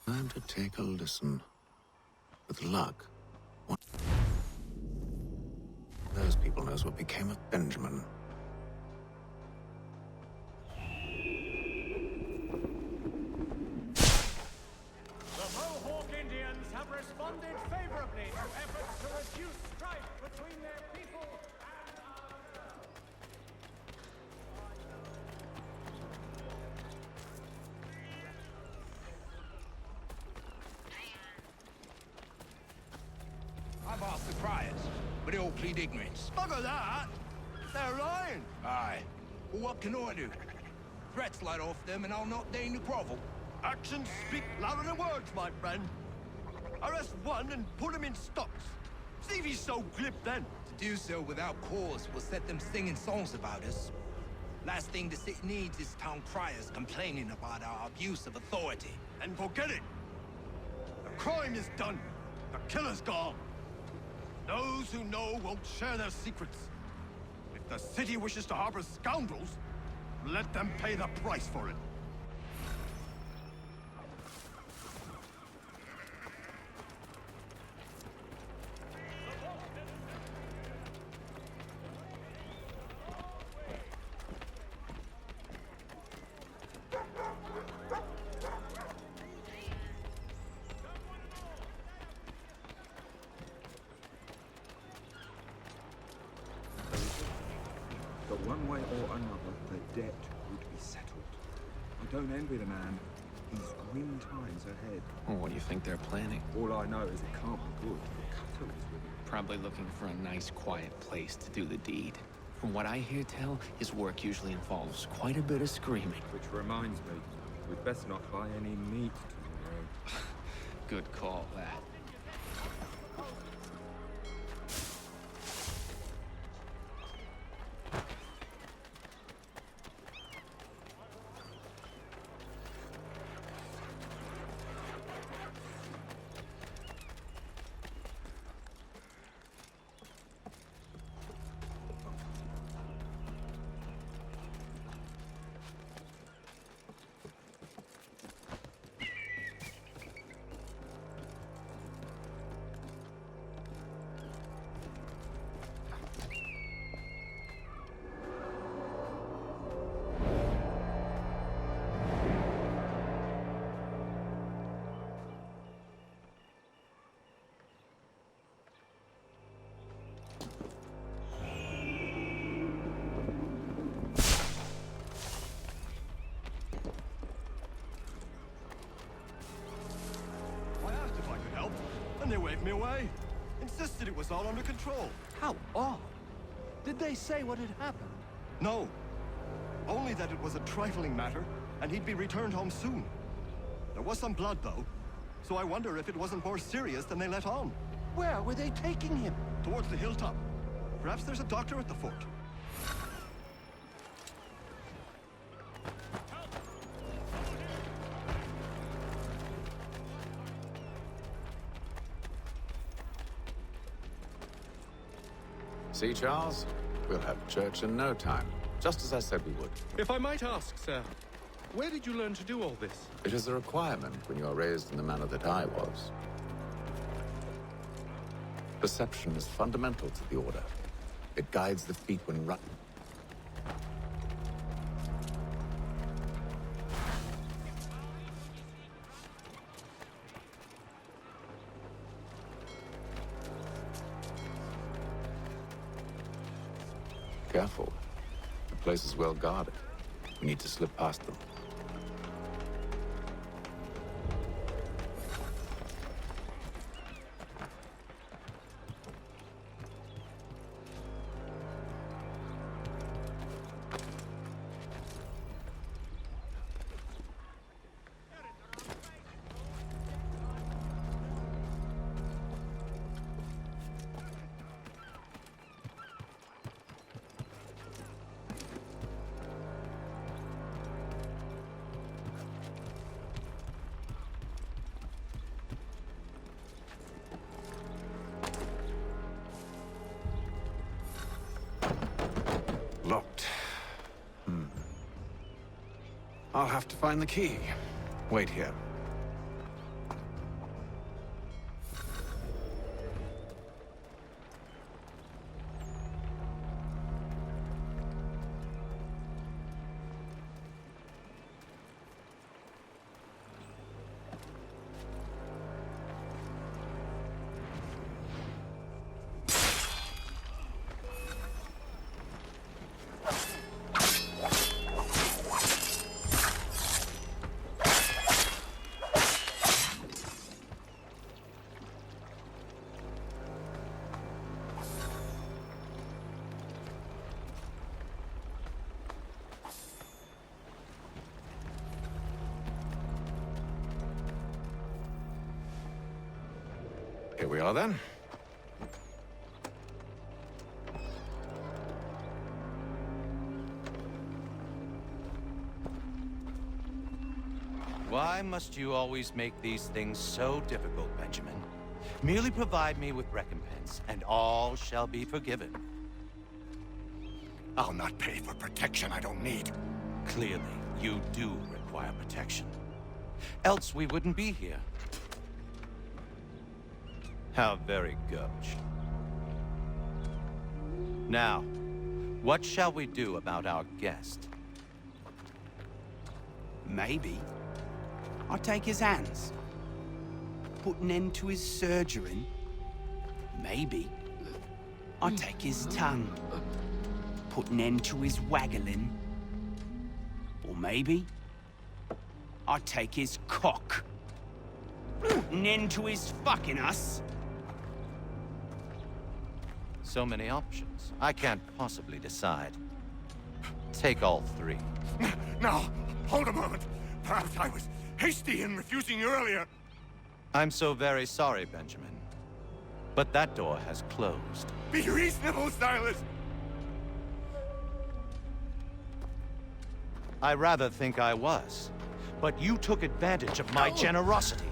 Time to take a listen. With luck, one... those people knows what became of Benjamin. The Mohawk Indians have responded favorably to efforts to reduce strife between their people I've asked the criers, but they all plead ignorance. Bugger that! They're lying! Aye. Well, what can I do? Threats light off them and I'll not deign to grovel. Actions speak louder than words, my friend. Arrest one and put him in stocks. See if he's so glib then. To do so without cause will set them singing songs about us. Last thing the city needs is town criers complaining about our abuse of authority. And forget it. The crime is done. The killer's gone. Those who know won't share their secrets. If the city wishes to harbor scoundrels, let them pay the price for it. One way or another, the debt would be settled. I don't envy the man. He's grim times ahead. Well, what do you think they're planning? All I know is it can't be good. The cutter is with him. Probably looking for a nice, quiet place to do the deed. From what I hear tell, his work usually involves quite a bit of screaming. Which reminds me, we'd best not buy any meat tomorrow. Good call, that. And they waved me away. Insisted it was all under control. How odd. Did they say what had happened? No. Only that it was a trifling matter, and he'd be returned home soon. There was some blood, though, so I wonder if it wasn't more serious than they let on. Where were they taking him? Towards the hilltop. Perhaps there's a doctor at the fort. See, Charles? We'll have church in no time, just as I said we would. If I might ask, sir, where did you learn to do all this? It is a requirement when you are raised in the manner that I was. Perception is fundamental to the Order. It guides the feet when running. Careful. The place is well guarded. We need to slip past them. Locked. I'll have to find the key. Wait here. Here we are, then. Why must you always make these things so difficult, Benjamin? Merely provide me with recompense, and all shall be forgiven. I'll not pay for protection I don't need. Clearly, you do require protection. Else we wouldn't be here. How very gauche. Now, what shall we do about our guest? Maybe I take his hands, put an end to his surgering. Maybe I take his tongue. put an end to his waggling. Or maybe I'd take his cock. Put an end to his fucking us. So many options. I can't possibly decide. Take all three. Now, hold a moment. Perhaps I was hasty in refusing you earlier. I'm so very sorry, Benjamin. But that door has closed. Be reasonable, Silas. I rather think I was. But you took advantage of my generosity.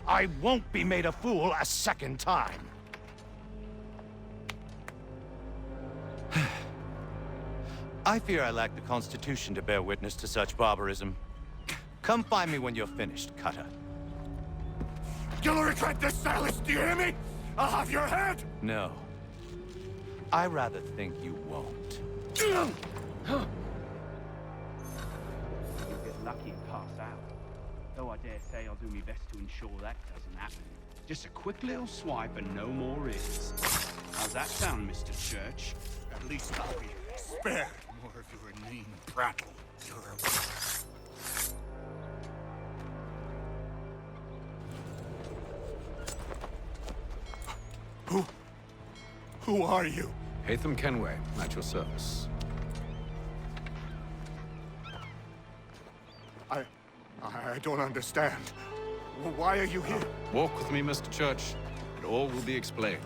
I won't be made a fool a second time. I fear I lack the constitution to bear witness to such barbarism. Come find me when you're finished, Cutter. You'll regret this, Silas, do you hear me? I'll have your head! No. I rather think you won't. You'll get lucky and pass out. Though I dare say I'll do my best to ensure that doesn't happen. Just a quick little swipe and no more is. How's that sound, Mr. Church? At least I'll be spared more of your inane prattle. Who are you? Hatham Kenway, at your service. I don't understand. Why are you here? Walk with me, Mr. Church, and all will be explained.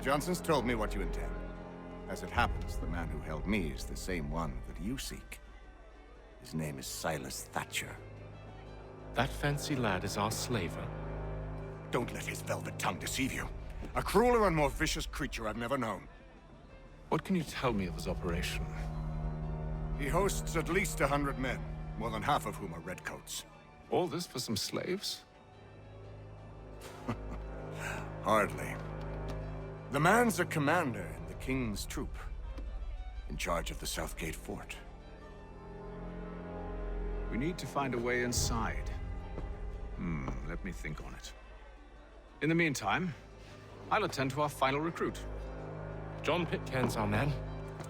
Johnson's told me what you intend. As it happens, the man who held me is the same one that you seek. His name is Silas Thatcher. That fancy lad is our slaver? Don't let his velvet tongue deceive you. A crueler and more vicious creature I've never known. What can you tell me of his operation? He hosts at least 100 men, more than half of whom are redcoats. All this for some slaves? Hardly. The man's a commander in the King's troop, in charge of the Southgate Fort. We need to find a way inside. Let me think on it. In the meantime, I'll attend to our final recruit. John Pitcairn's our man.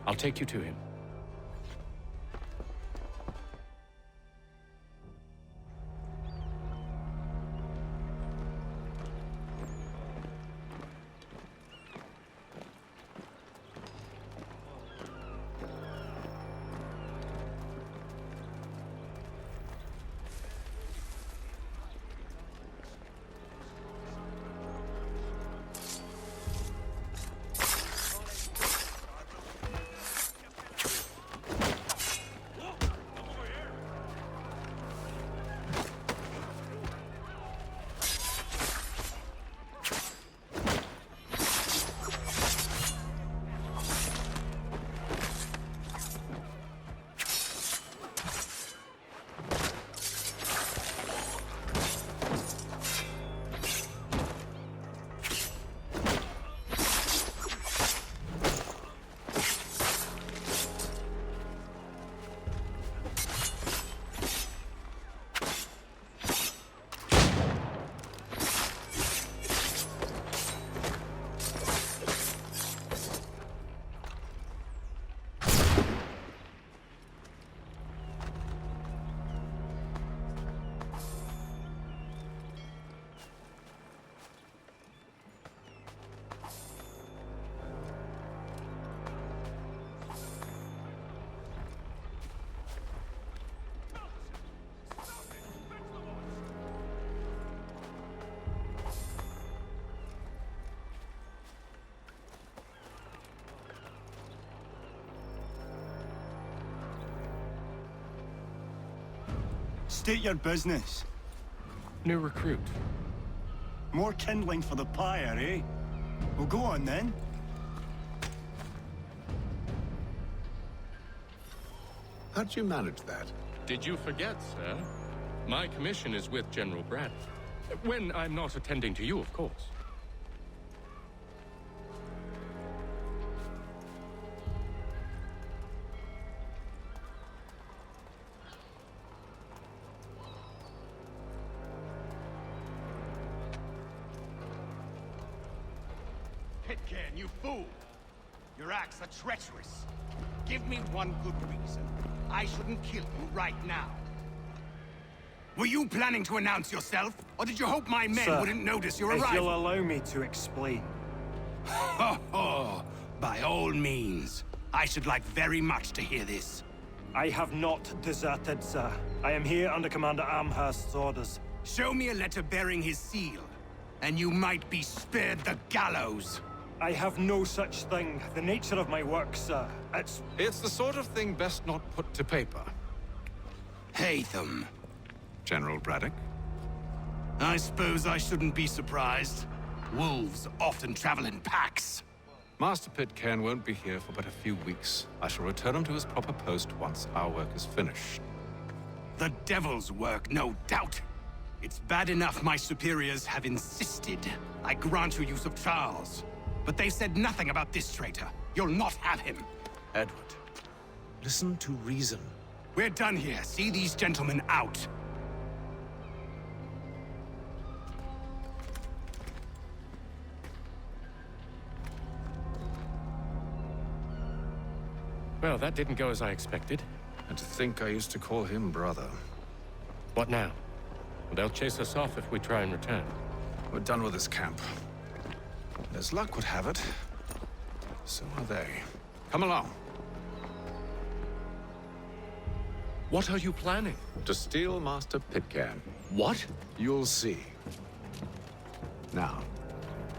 I'll take you to him. state your business. New recruit. More kindling for the pyre, eh? Well, go on then. How'd you manage that? Did you forget, sir? My commission is with General Braddock. When I'm not attending to you, of course. Pitcairn, you fool! Your acts are treacherous. Give me one good reason I shouldn't kill you right now. Were you planning to announce yourself, or did you hope my men Sir, wouldn't notice your if arrival? you'll allow me to explain. Ho ho! By all means. I should like very much to hear this. I have not deserted, sir. I am here under Commander Amherst's orders. Show me a letter bearing his seal, and you might be spared the gallows. I have no such thing. The nature of my work, sir. It's the sort of thing best not put to paper. Haytham. General Braddock? I suppose I shouldn't be surprised. Wolves often travel in packs. Master Pitcairn won't be here for but a few weeks. I shall return him to his proper post once our work is finished. The devil's work, no doubt. It's bad enough my superiors have insisted I grant you use of Charles. But they've said nothing about this traitor. You'll not have him. Edward, listen to reason. We're done here. See these gentlemen out. Well, that didn't go as I expected. And to think I used to call him brother. What now? They'll chase us off if we try and return. We're done with this camp. As luck would have it, so are they. Come along. What are you planning? To steal Master Pitcairn. What? You'll see. Now,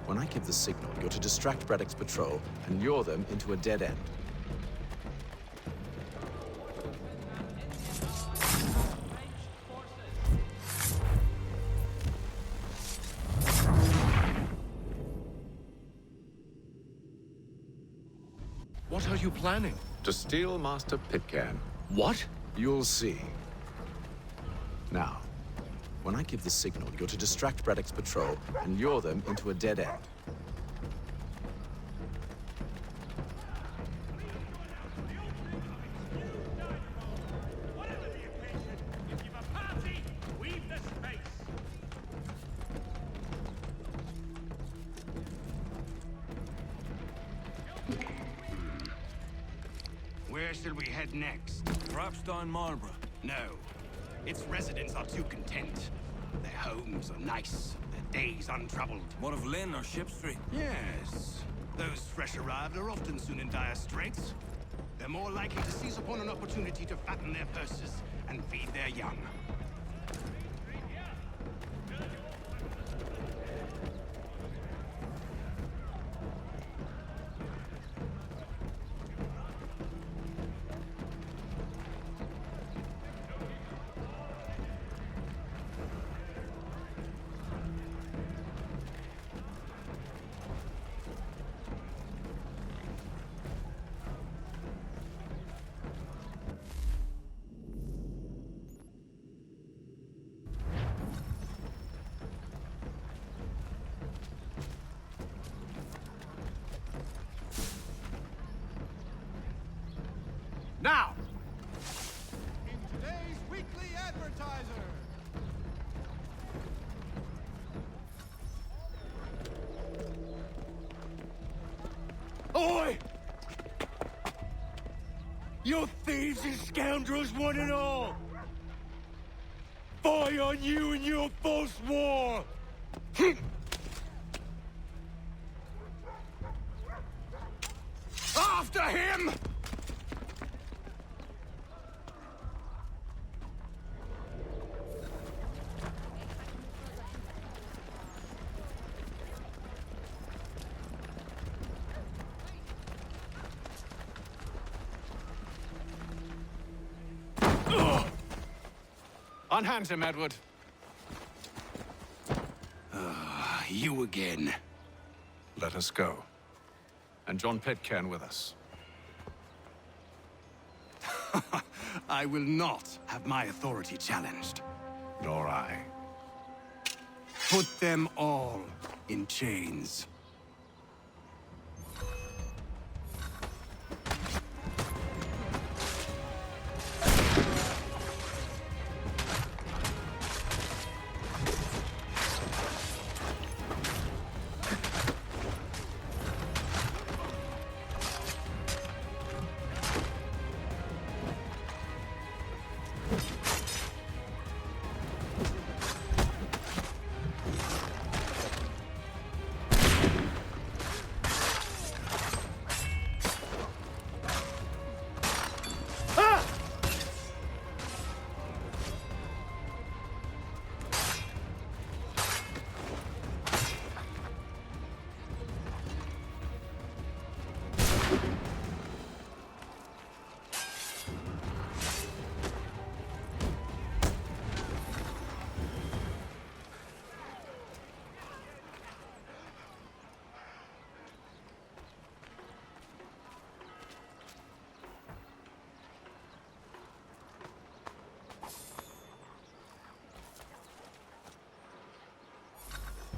when I give the signal, you're to distract Braddock's patrol and lure them into a dead end. What are you planning? To steal Master Pitcairn. What? You'll see. Now, when I give the signal, you're to distract Braddock's patrol and lure them into a dead end. Where shall we head next? Perhaps down Marlborough. No. Its residents are too content. Their homes are nice, their days untroubled. What of Lynn or Ship Street? Yes. Those fresh arrived are often soon in dire straits. They're more likely to seize upon an opportunity to fatten their purses and feed their young. Now, in today's weekly advertiser. Oi! You thieves and scoundrels, one and all! Fie on you and your false war! After him! Unhand him, Edward. You again. Let us go. And John Pitcairn with us. I will not have my authority challenged. Nor I. Put them all in chains.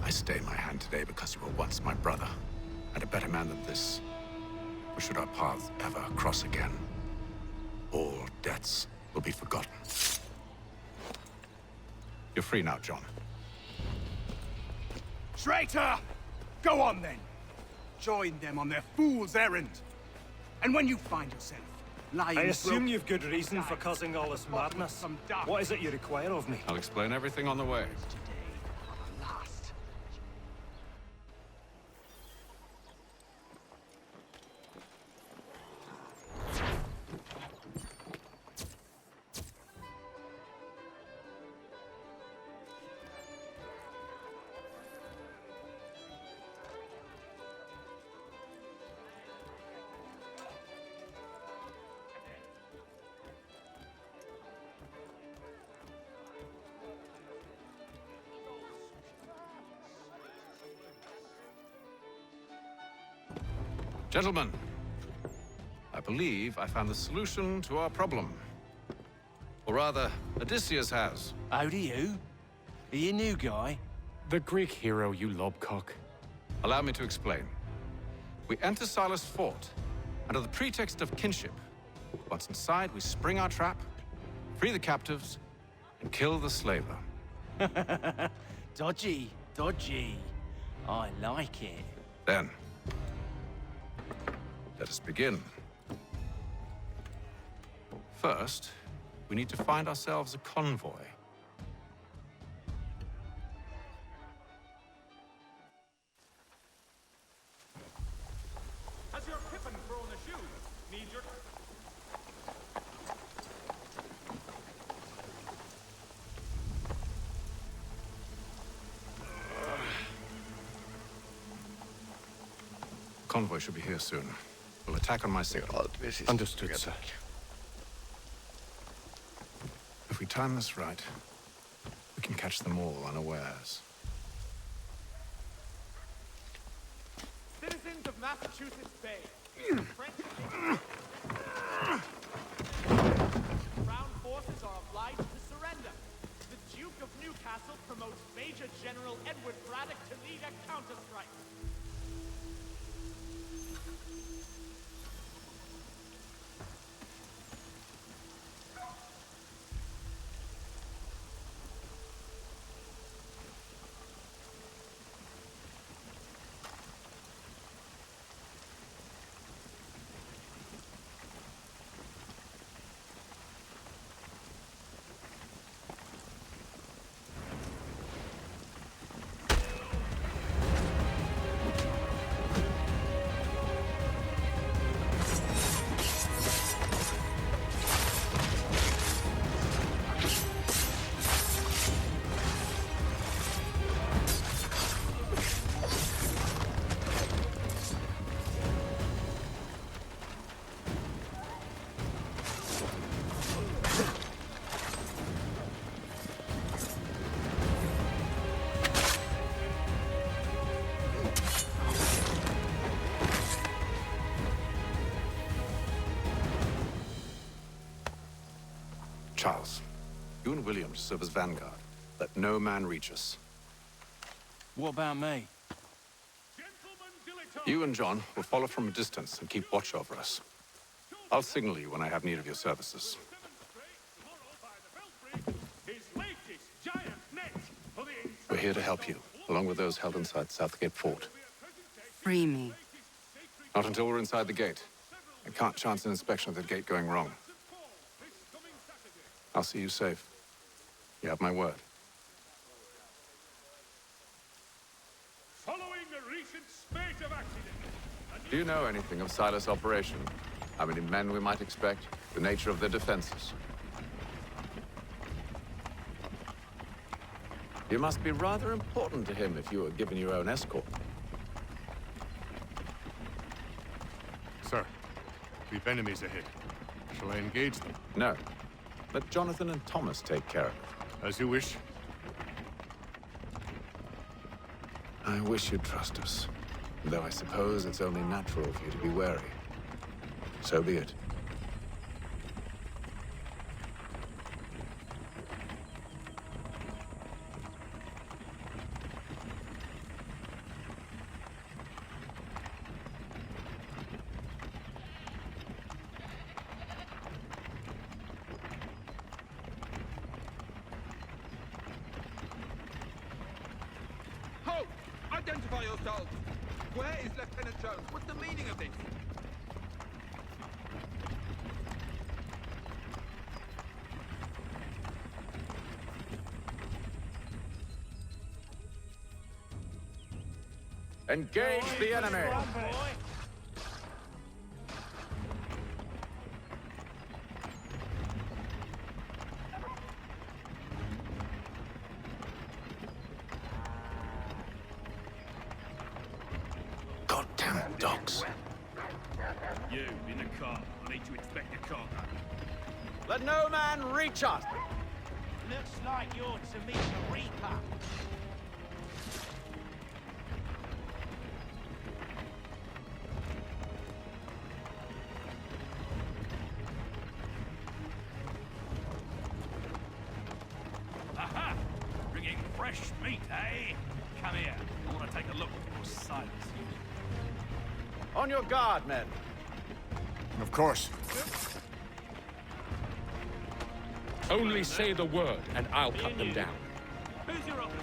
I stay my hand today because you were once my brother, and a better man than this. Or should our paths ever cross again, all debts will be forgotten. You're free now, John. Traitor! Go on then. Join them on their fool's errand. And when you find yourself lying... I assume you've good reason for causing all this madness. What is it you require of me? I'll explain everything on the way. Gentlemen, I believe I found the solution to our problem. Or rather, Odysseus has. How do you? Are you a new guy? The Greek hero, you lobcock. Allow me to explain. We enter Silas' fort, under the pretext of kinship. Once inside, we spring our trap, free the captives, and kill the slaver. Dodgy, dodgy. I like it. Then, let us begin. First, we need to find ourselves a convoy. Has your Pippin thrown a shoe? Need your... Convoy should be here soon. We'll attack on my signal. Understood, sir. If we time this right, we can catch them all unawares. Citizens of Massachusetts Bay. French Crown forces are obliged to surrender. The Duke of Newcastle promotes Major General Edward Braddock to lead a counter-strike. Charles, you and William serve as vanguard. Let no man reach us. What about me? You and John will follow from a distance and keep watch over us. I'll signal you when I have need of your services. We're here to help you, along with those held inside Southgate Fort. Free me. Not until we're inside the gate. I can't chance an inspection of the gate going wrong. I'll see you safe. You have my word. Following a recent spate of accidents. Do you know anything of Silas' operation? How many men we might expect? The nature of their defenses? You must be rather important to him if you were given your own escort. Sir, we've enemies ahead. Shall I engage them? No. Let Jonathan and Thomas take care of it. As you wish. I wish you'd trust us. Though I suppose it's only natural for you to be wary. So be it. Halt! Identify yourselves! Where is Lieutenant Jones? What's the meaning of this? Engage the enemy! Goddamn dogs. You, in the car. I need to inspect the cargo. Let no man reach us! Looks like you're to meet the Reaper. Aha! Bringing fresh meat, eh? Come here. I want to take a look at your Silas. On your guard, men. Of course. Only say the word, and I'll cut them down. Who's your officer?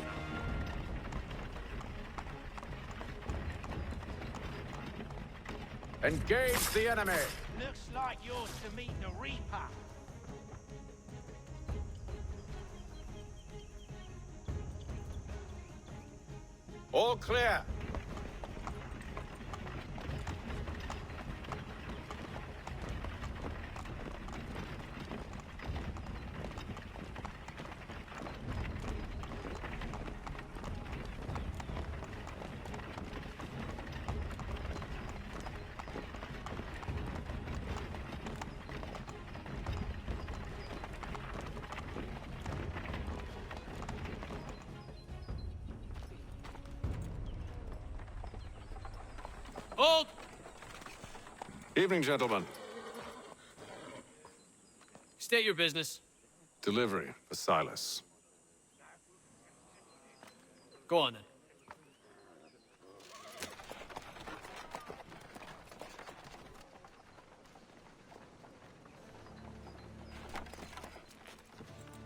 Engage the enemy! Looks like you're to meet the Reaper. All clear. Hold! Evening, gentlemen. State your business. Delivery for Silas. Go on, then.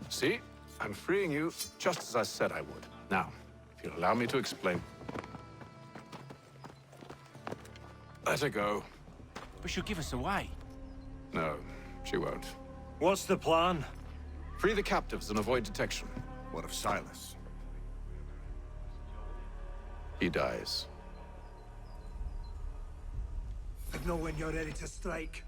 See? I'm freeing you just as I said I would. Now, if you'll allow me to explain. Let her go. But she'll give us away. No, she won't. What's the plan? Free the captives and avoid detection. What of Silas? He dies. I know when you're ready to strike.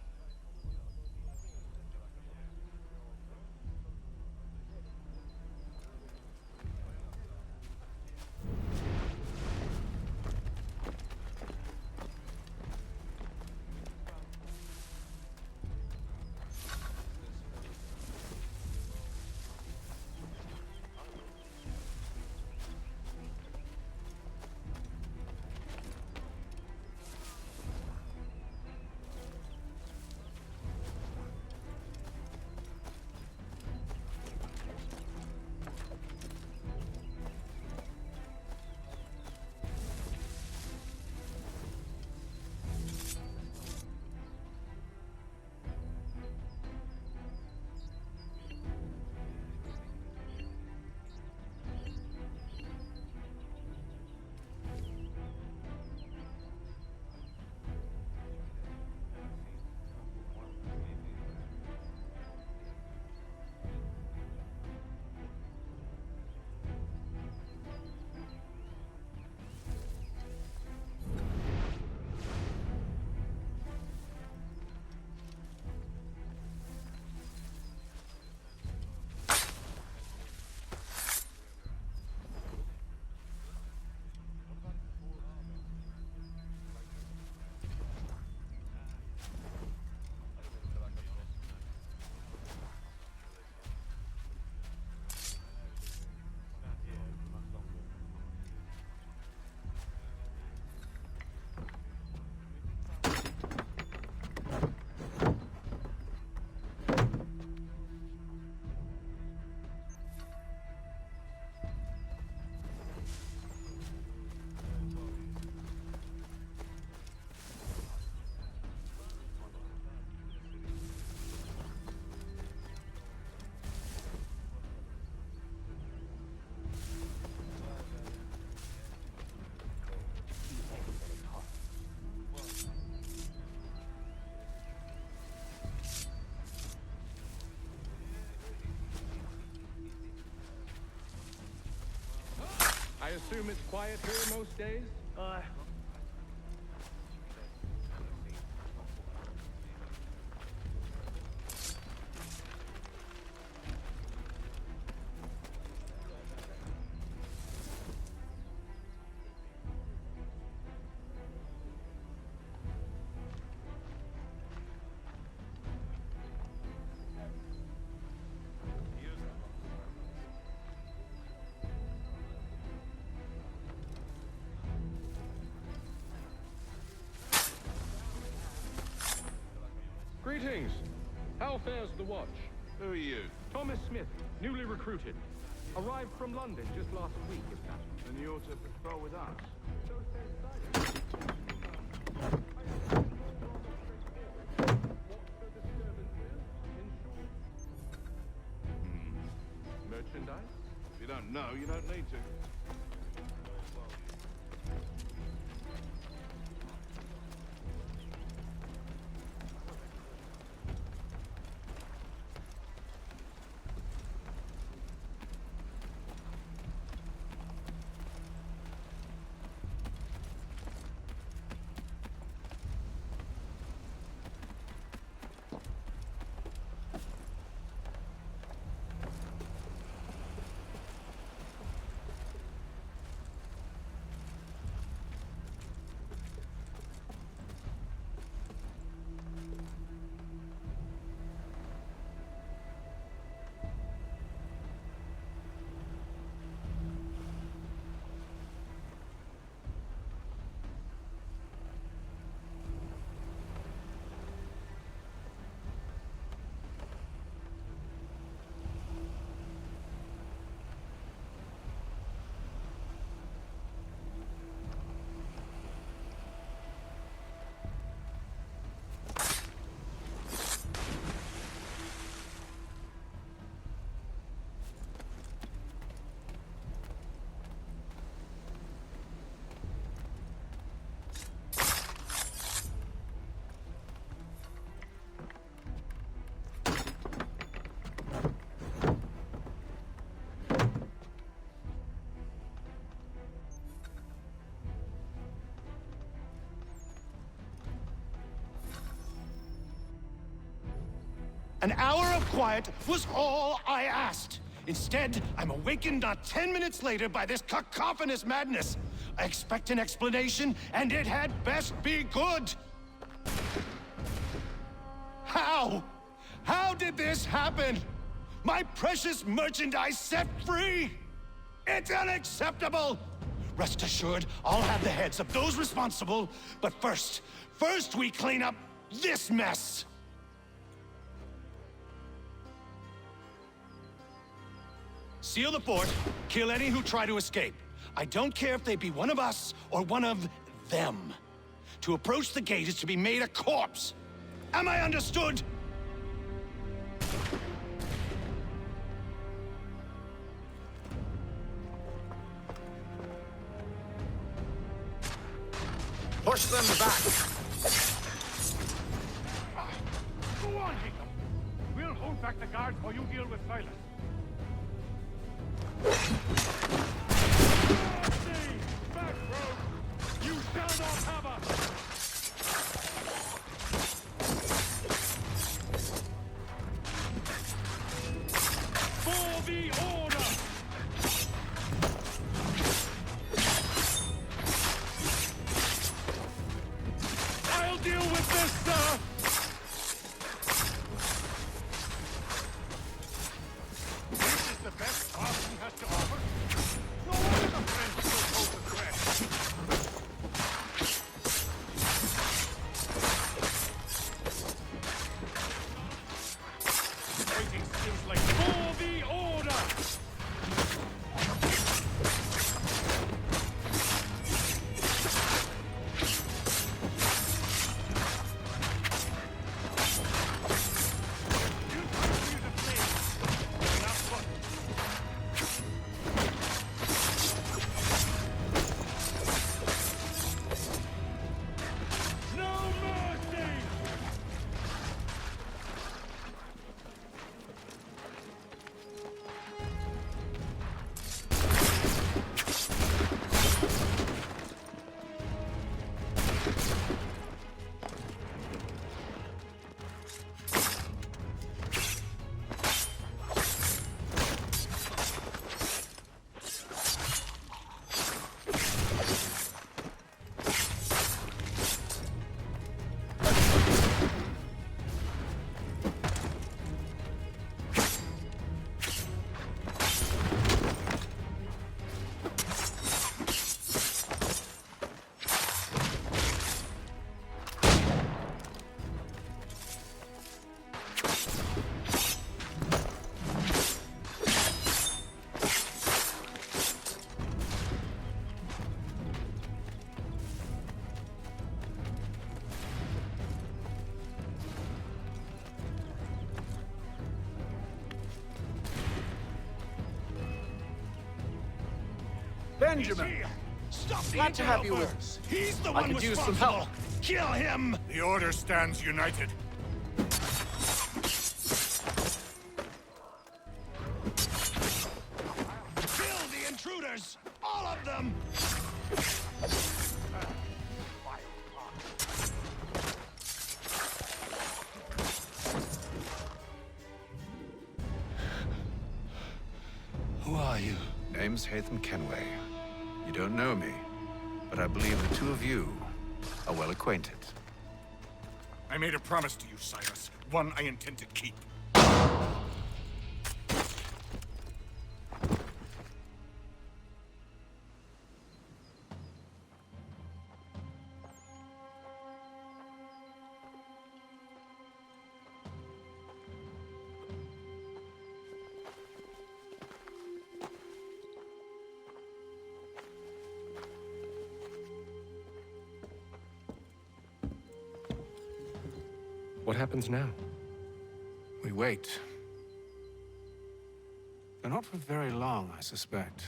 assume it's quiet here most days? Greetings. How fares the watch? Who are you? Thomas Smith, newly recruited. Arrived from London just last week, if that. Then you ought to patrol with us. Merchandise? If you don't know, you don't need to. An hour of quiet was all I asked. Instead, I'm awakened not 10 minutes later by this cacophonous madness. I expect an explanation, and it had best be good. How? How did this happen? My precious merchandise set free? It's unacceptable! Rest assured, I'll have the heads of those responsible, but first we clean up this mess! Seal the fort, kill any who try to escape. I don't care if they be one of us or one of them. To approach the gate is to be made a corpse. Am I understood? Push them back! Go on, Jacob. We'll hold back the guards while you deal with Silas. Back, rogue! You shall not have us! For the order! I'll deal with this, sir! This is the best Boston has to offer? No wonder the French still hold the threat. Fighting seems like for the order! Benjamin! Stop the Glad to have you with interloper. us. He's the I one could use some responsible. help. Kill him! The Order stands united. Kill the intruders! All of them! Who are you? Name's Hatham Kenway. You don't know me, but I believe the two of you are well acquainted. I made a promise to you, Cyrus. One I intend to keep. What happens now? We wait. But not for very long, I suspect.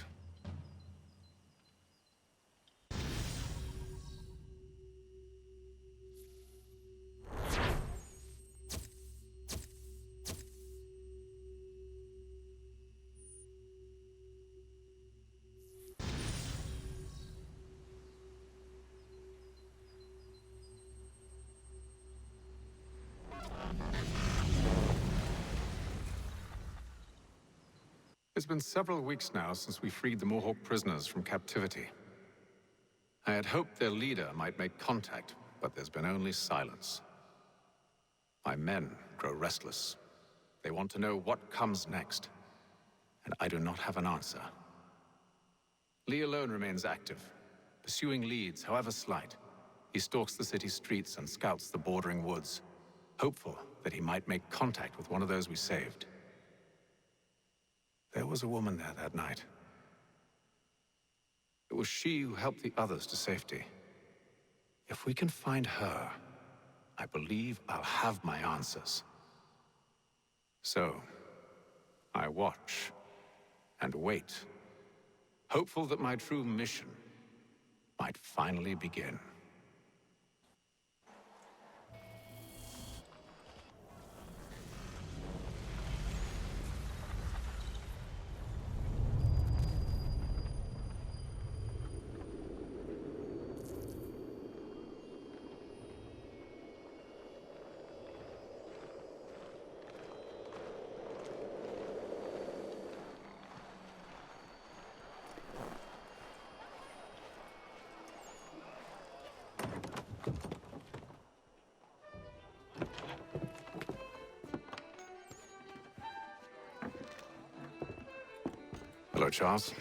It's been several weeks now since we freed the Mohawk prisoners from captivity. I had hoped their leader might make contact, but there's been only silence. My men grow restless. They want to know what comes next, and I do not have an answer. Lee alone remains active, pursuing leads, however slight. He stalks the city streets and scouts the bordering woods, hopeful that he might make contact with one of those we saved. There was a woman there that night. It was she who helped the others to safety. If we can find her, I believe I'll have my answers. So, I watch and wait, hopeful that my true mission might finally begin. Hello, Charles.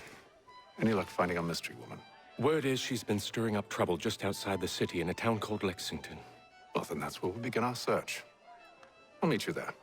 Any luck finding our mystery woman? Word is she's been stirring up trouble just outside the city in a town called Lexington. Well, then that's where we'll begin our search. I'll meet you there.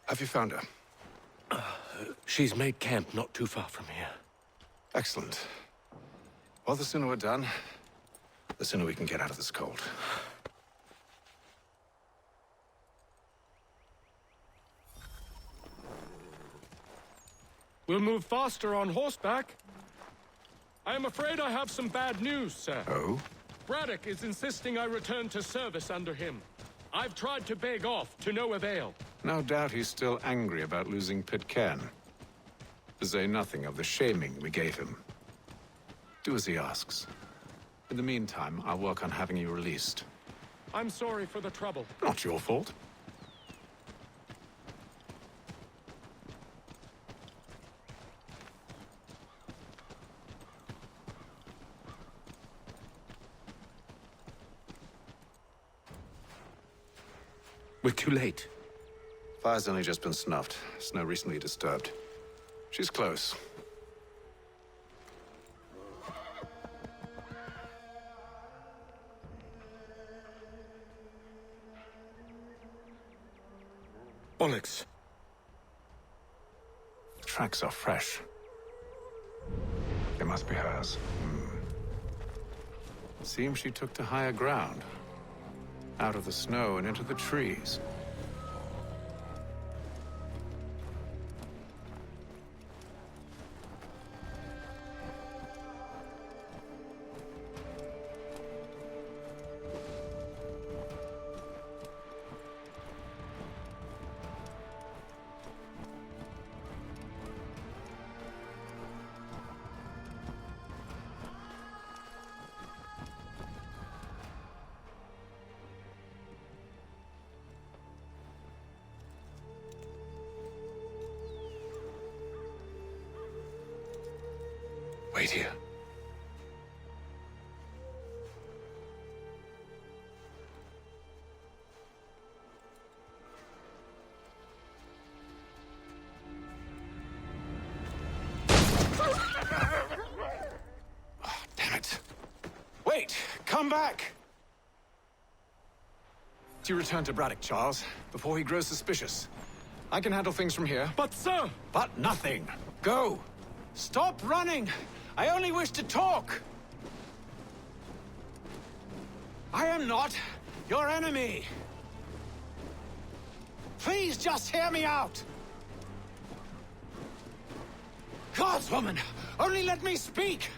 Have you found her? She's made camp not too far from here. Excellent. Well, the sooner we're done, the sooner we can get out of this cold. We'll move faster on horseback. I am afraid I have some bad news, sir. Oh? Braddock is insisting I return to service under him. I've tried to beg off, to no avail. No doubt he's still angry about losing Pitcairn. To say nothing of the shaming we gave him. Do as he asks. In the meantime, I'll work on having you released. I'm sorry for the trouble. Not your fault. We're too late. Fire's only just been snuffed. Snow recently disturbed. She's close. Onyx. The tracks are fresh. They must be hers. Seems she took to higher ground. Out of the snow and into the trees. Wait here. Oh, damn it. Wait! Come back! Do you return to Braddock, Charles, before he grows suspicious? I can handle things from here. But, sir! But nothing. Go! Stop running! I only wish to talk! I am not your enemy! Please just hear me out! Godswoman, only let me speak!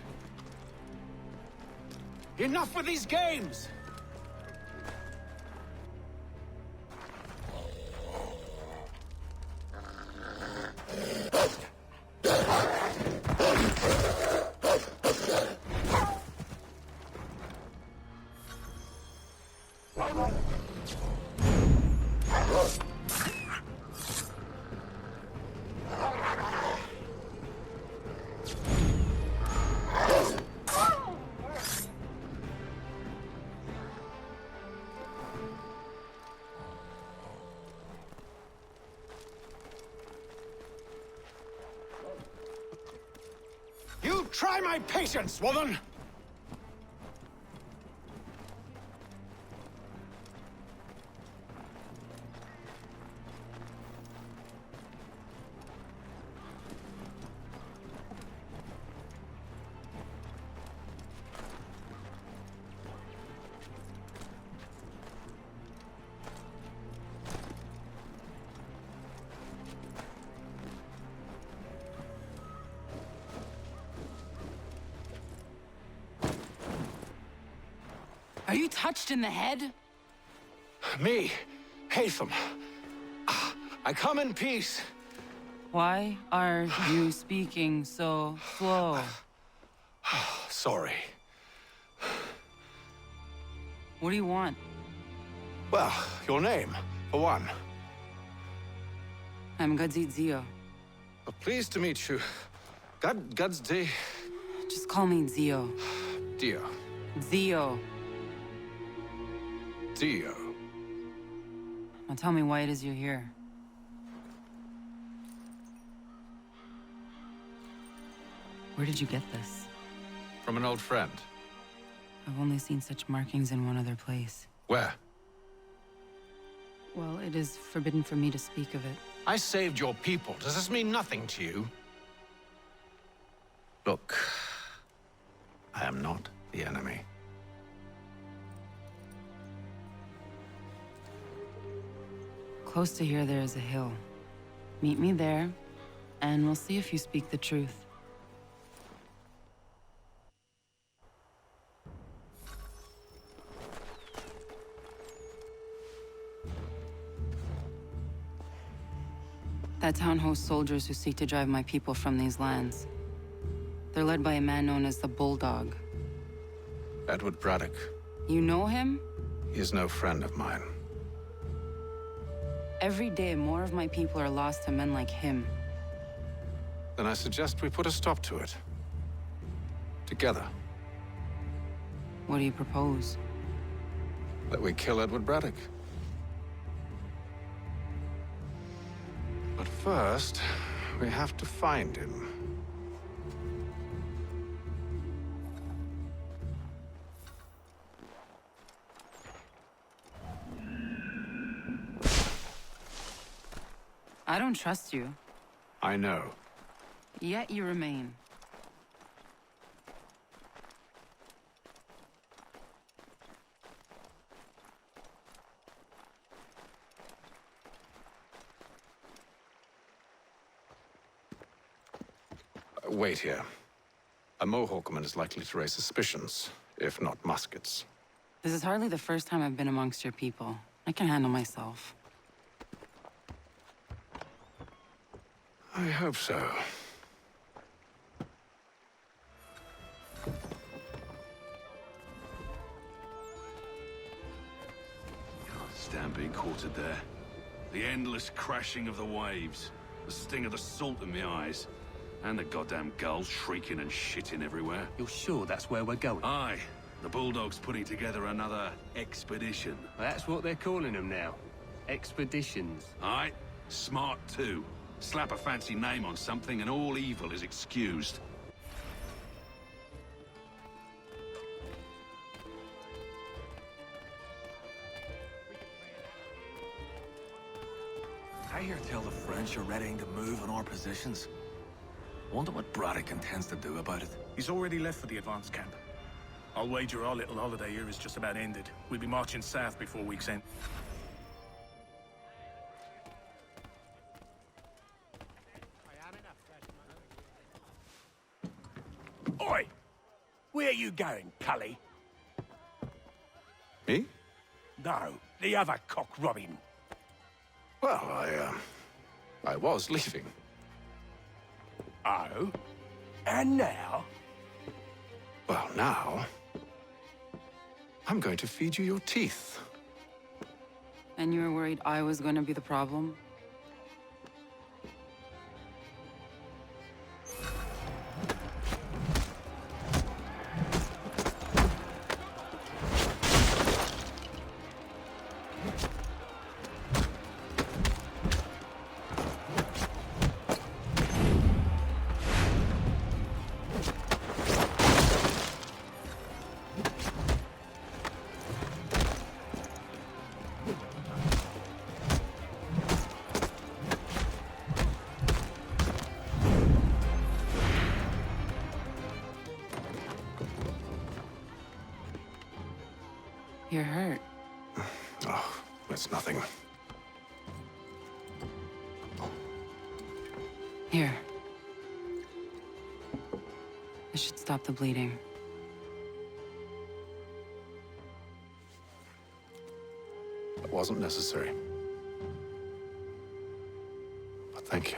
Enough with these games! You try my patience, woman! Are you touched in the head? Me, Hatham. I come in peace. Why are you speaking so slow? Sorry. What do you want? Well, your name, for one. I'm Gadzit Zio. Pleased to meet you. God's day. Just call me Zio. Dio. Zio. Dio. Now tell me why it is you're here. Where did you get this? From an old friend. I've only seen such markings in one other place. Where? Well, it is forbidden for me to speak of it. I saved your people. Does this mean nothing to you? Look, I am not the enemy. Close to here, there is a hill. Meet me there, and we'll see if you speak the truth. That town hosts soldiers who seek to drive my people from these lands. They're led by a man known as the Bulldog. Edward Braddock. You know him? He is no friend of mine. Every day, more of my people are lost to men like him. Then I suggest we put a stop to it. Together. What do you propose? That we kill Edward Braddock. But first, we have to find him. I don't trust you. I know. Yet you remain. Wait here. A Mohawkman is likely to raise suspicions, if not muskets. This is hardly the first time I've been amongst your people. I can handle myself. I hope so. Can't stand being quartered there. The endless crashing of the waves, the sting of the salt in my eyes, and the goddamn gulls shrieking and shitting everywhere. You're sure that's where we're going? Aye. The Bulldog's putting together another expedition. That's what they're calling them now. Expeditions. Aye. Smart too. Slap a fancy name on something and all evil is excused. I hear tell the French are readying to move on our positions. Wonder what Braddock intends to do about it. He's already left for the advance camp. I'll wager our little holiday here is just about ended. We'll be marching south before week's end. Oi! Where you going, Cully? Me? No, the other cock Robin. Well, I was leaving. Oh? And now? Well, now... I'm going to feed you your teeth. And you were worried I was going to be the problem? You're hurt. Oh, it's nothing. Here. This should stop the bleeding. It wasn't necessary. But thank you.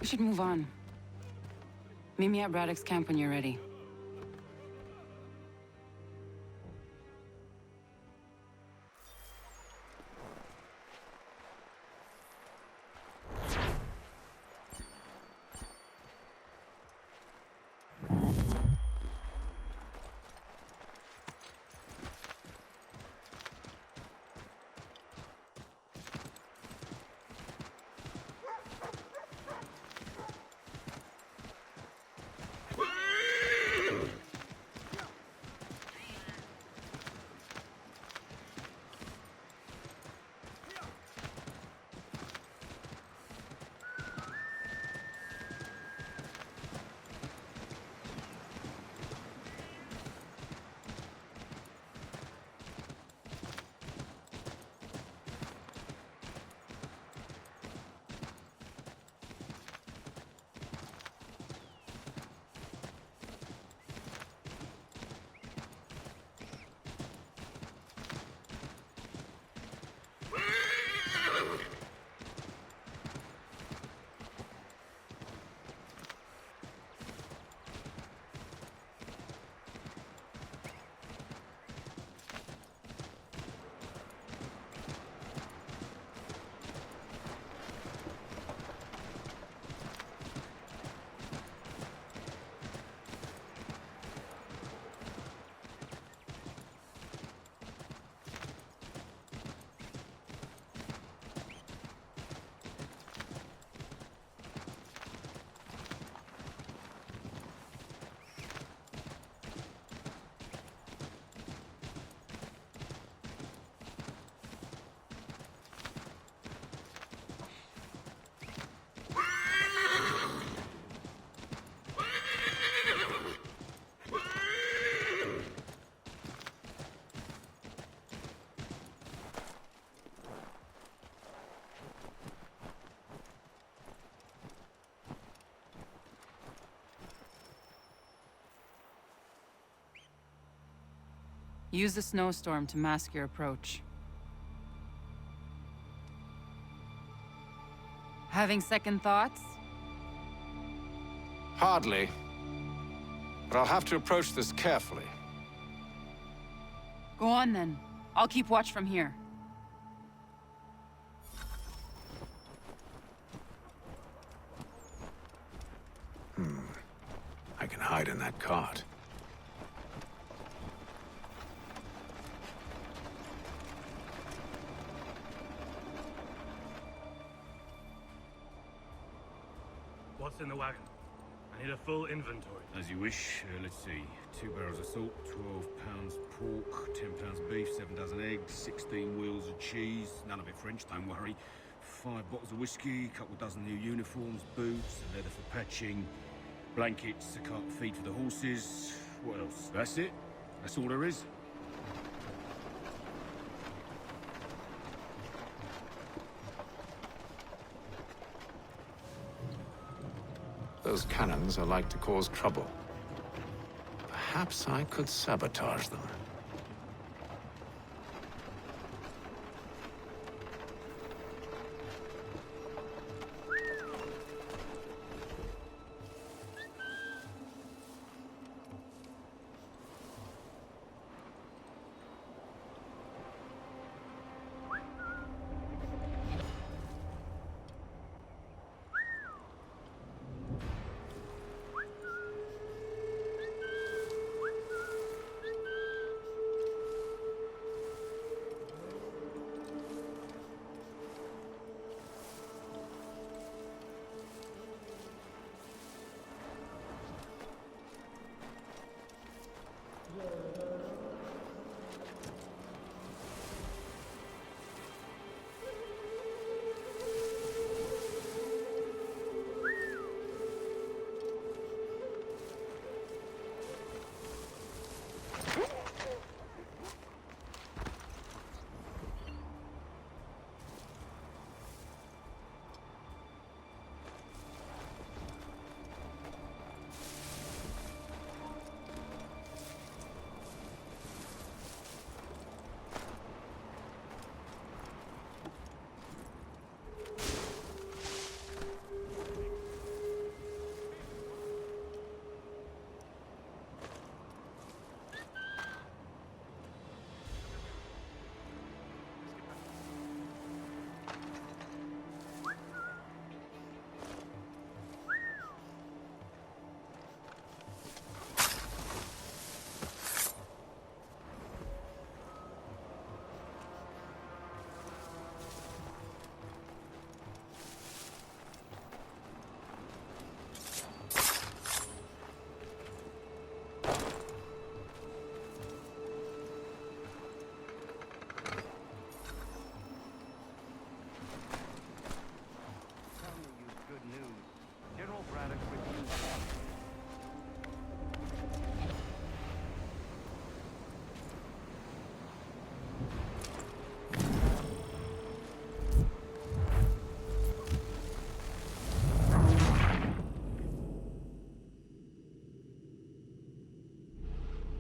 We should move on. Meet me at Braddock's camp when you're ready. Use the snowstorm to mask your approach. Having second thoughts? Hardly. But I'll have to approach this carefully. Go on then. I'll keep watch from here. I can hide in that cart. What's in the wagon? I need a full inventory. As you wish. Let's see. 2 barrels of salt, 12 pounds pork, 10 pounds beef, 7 dozen eggs, 16 wheels of cheese. None of it French, don't worry. 5 bottles of whiskey, a couple dozen new uniforms, boots, a leather for patching, blankets, a cart feed for the horses. What else? That's it. That's all there is. Those cannons are like to cause trouble. Perhaps I could sabotage them.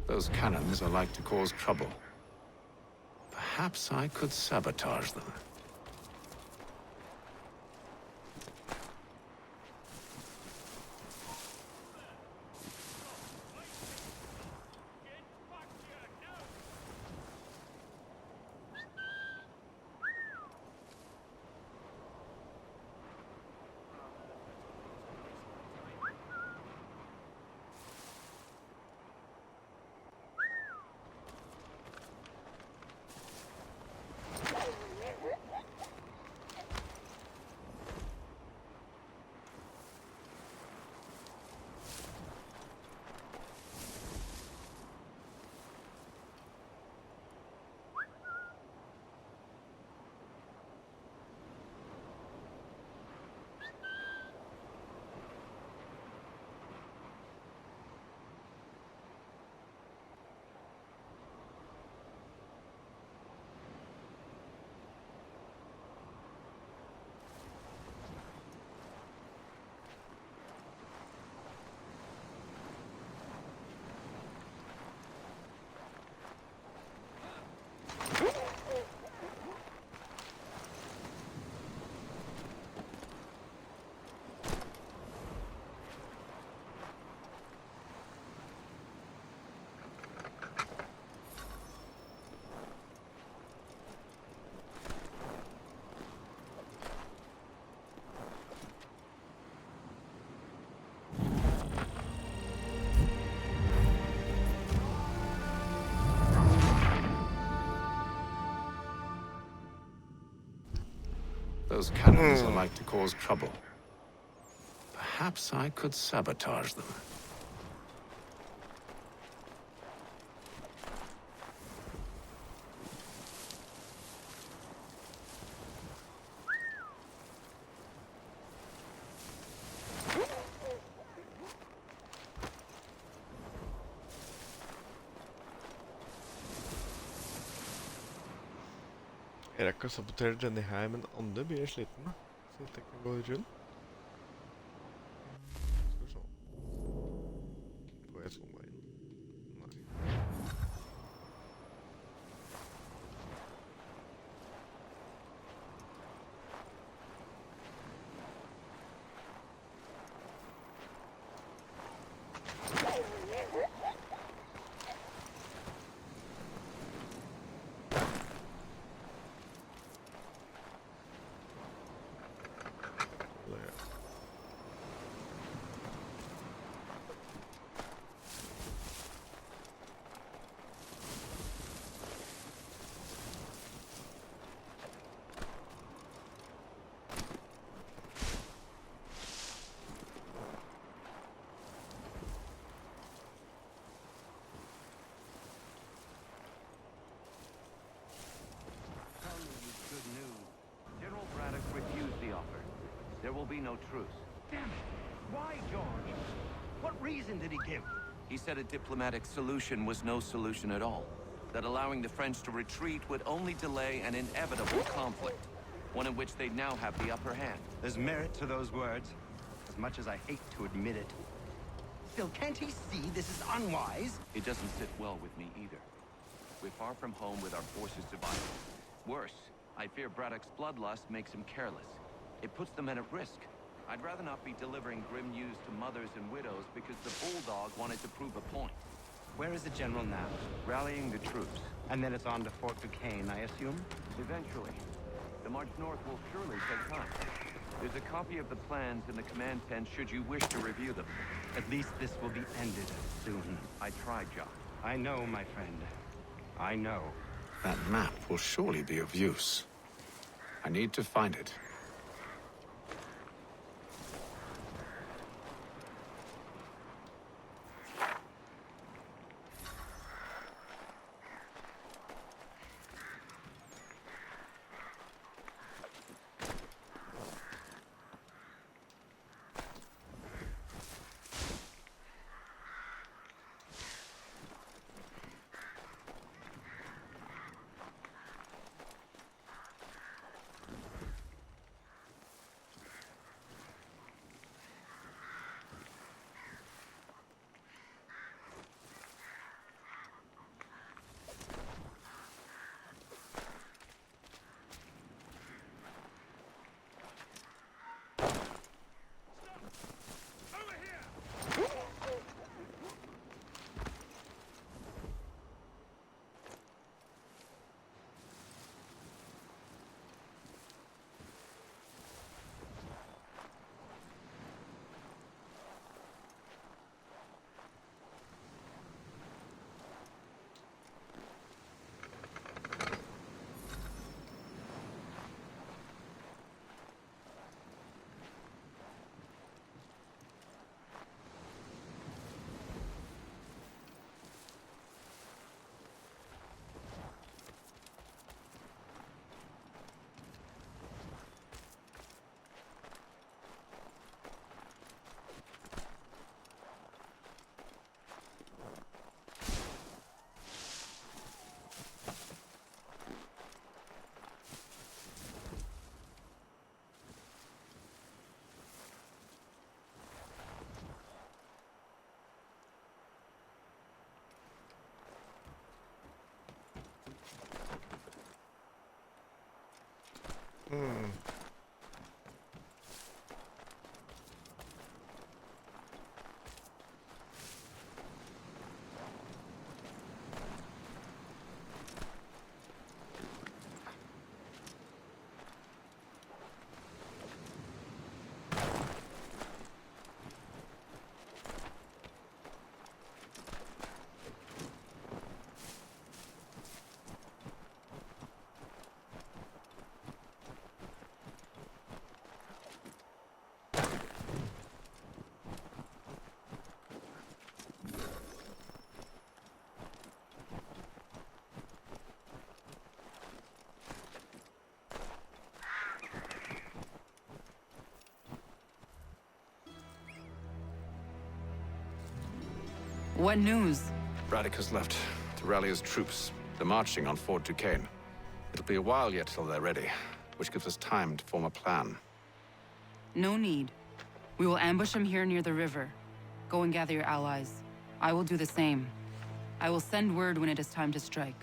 Those cannons are like to cause trouble. Perhaps I could sabotage them. Those cannons are like to cause trouble. Perhaps I could sabotage them. Jeg rekker å sabotere denne her, men andre blir jeg sliten da. Så jeg kan gå rundt. Skal vi se. Går jeg sånn veien? Nei. There will be no truce. Damn it! Why, George? What reason did he give? He said a diplomatic solution was no solution at all. That allowing the French to retreat would only delay an inevitable conflict. One in which they'd now have the upper hand. There's merit to those words, as much as I hate to admit it. Still, can't he see this is unwise? It doesn't sit well with me either. We're far from home with our forces divided. Worse, I fear Braddock's bloodlust makes him careless. It puts the men at risk. I'd rather not be delivering grim news to mothers and widows because the Bulldog wanted to prove a point. Where is the general now? Rallying the troops. And then it's on to Fort Duquesne, I assume? Eventually. The march north will surely take time. There's a copy of the plans in the command tent should you wish to review them. At least this will be ended soon. I tried, John. I know, my friend. I know. That map will surely be of use. I need to find it. What news? Braddock has left to rally his troops. They're marching on Fort Duquesne. It'll be a while yet till they're ready, which gives us time to form a plan. No need. We will ambush him here near the river. Go and gather your allies. I will do the same. I will send word when it is time to strike.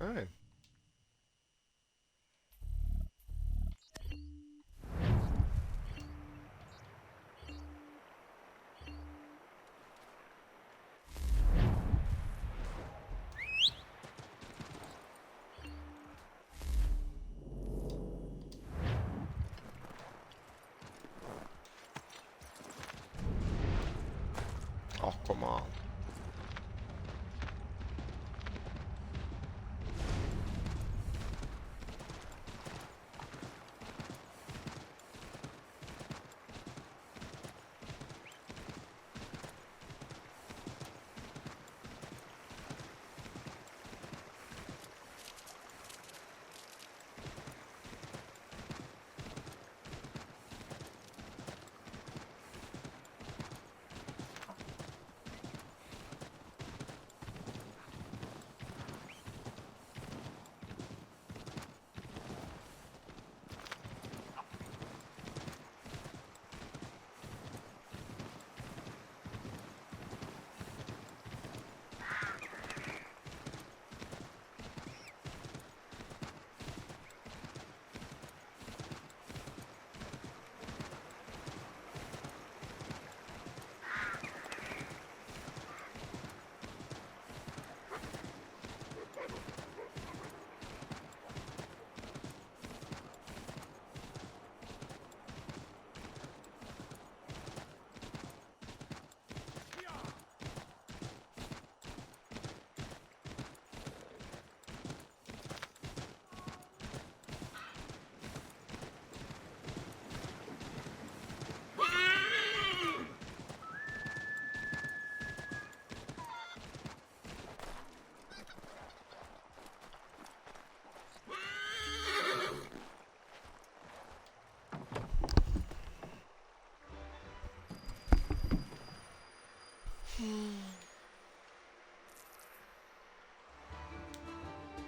Aye. Oh, come on.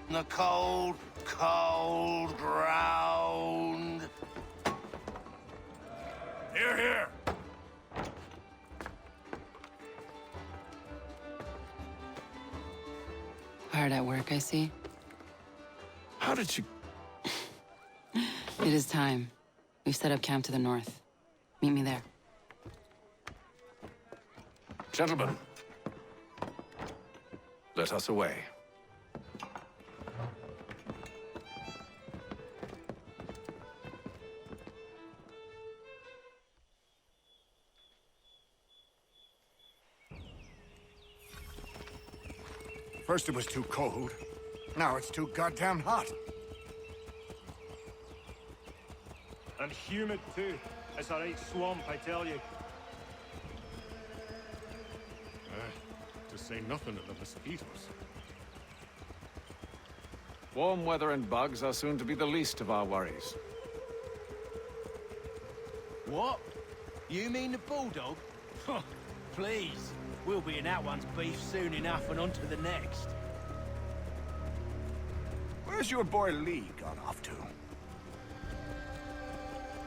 The cold, cold ground. Here, here. Hard at work, I see. How did you... It is time. We've set up camp to the north. Meet me there. Gentlemen, let us away. First it was too cold. Now it's too goddamn hot. And humid too. It's a right swamp, I tell you. To say nothing of the mosquitoes. Warm weather and bugs are soon to be the least of our worries. What? You mean the bulldog? Please. We'll be in that one's beef soon enough and on to the next. Where's your boy Lee gone off to?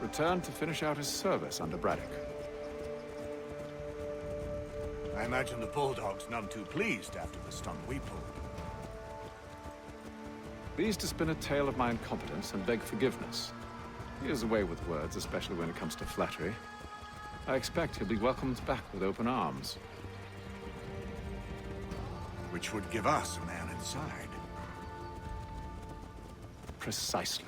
Returned to finish out his service under Braddock. I imagine the Bulldog's none too pleased after the stunt we pulled. Pleased to spin a tale of my incompetence and beg forgiveness. He has a way with words, especially when it comes to flattery. I expect he'll be welcomed back with open arms. Which would give us a man inside. Precisely.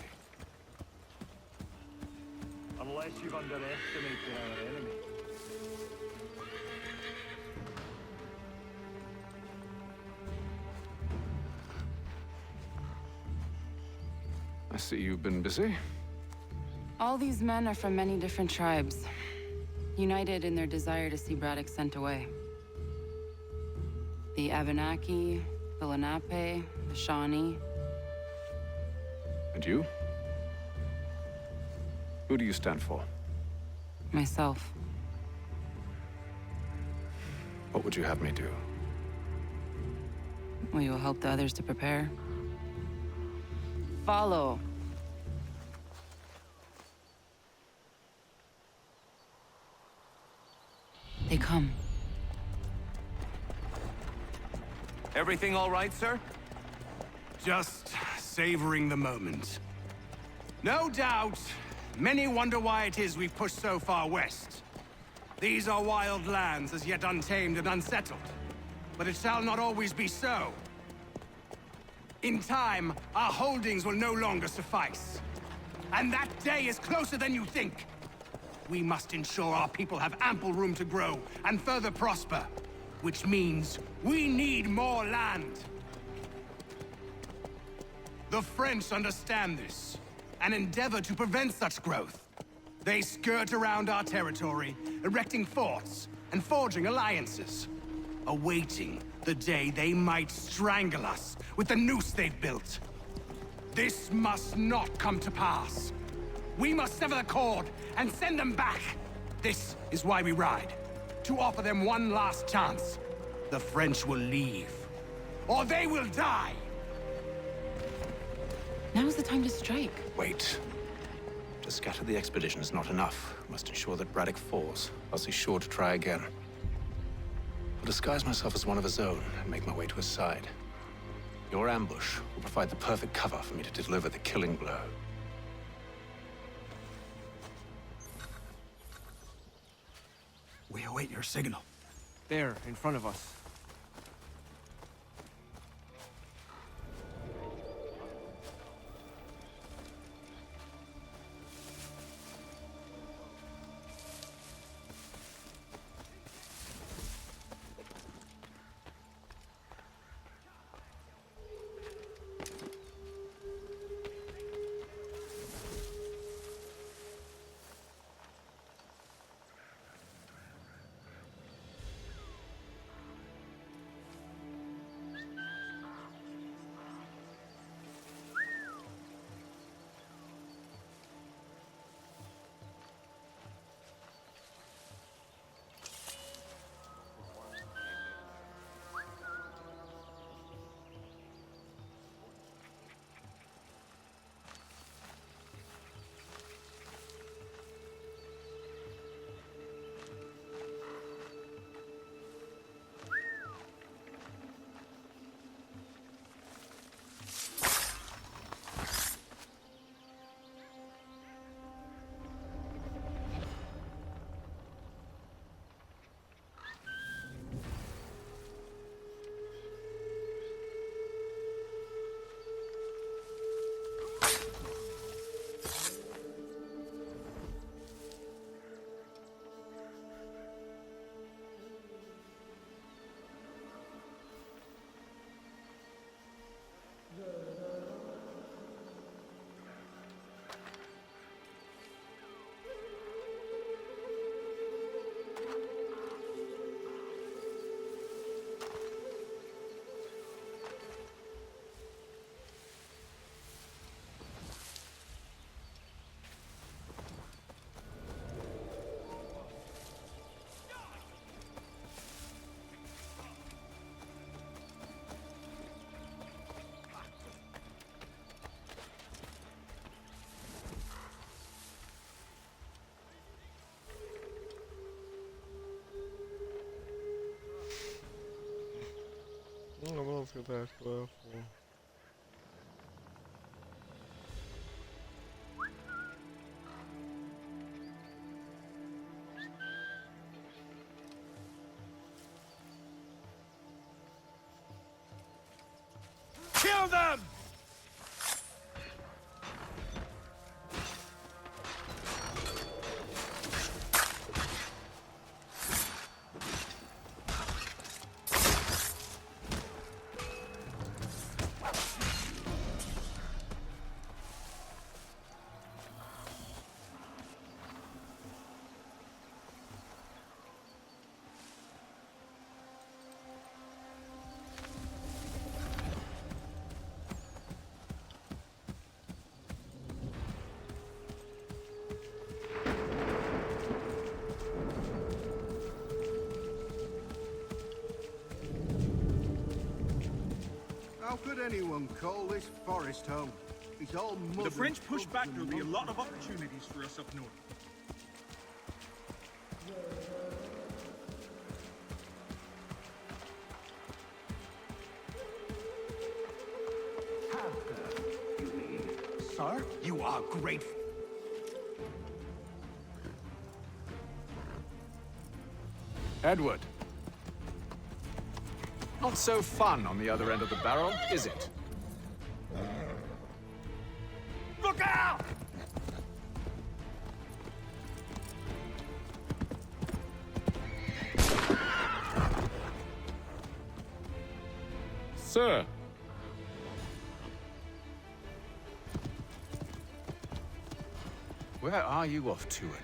Unless you've underestimated our enemy. I see you've been busy. All these men are from many different tribes, united in their desire to see Braddock sent away. The Abenaki, the Lenape, the Shawnee. And you? Who do you stand for? Myself. What would you have me do? Will you help the others to prepare? Follow. They come. Everything all right, sir? Just savoring the moment. No doubt, many wonder why it is we've pushed so far west. These are wild lands as yet untamed and unsettled. But it shall not always be so. In time, our holdings will no longer suffice. And that day is closer than you think. We must ensure our people have ample room to grow and further prosper. Which means we need more land. The French understand this, and endeavor to prevent such growth. They skirt around our territory, erecting forts and forging alliances, awaiting the day they might strangle us with the noose they've built. This must not come to pass. We must sever the cord and send them back. This is why we ride. To offer them one last chance. The French will leave, or they will die. Now's the time to strike. Wait. To scatter the expedition is not enough. We must ensure that Braddock falls, else he's sure to try again. I'll disguise myself as one of his own and make my way to his side. Your ambush will provide the perfect cover for me to deliver the killing blow. We await your signal. There, in front of us. back level. Kill them! How could anyone call this forest home? It's all mud. The French and push bugs back, and there'll be a lot of monsters. opportunities for us up north. Sir, you are grateful. Edward. Not so fun on the other end of the barrel, is it? Look out! Sir! Where are you off to, Edward?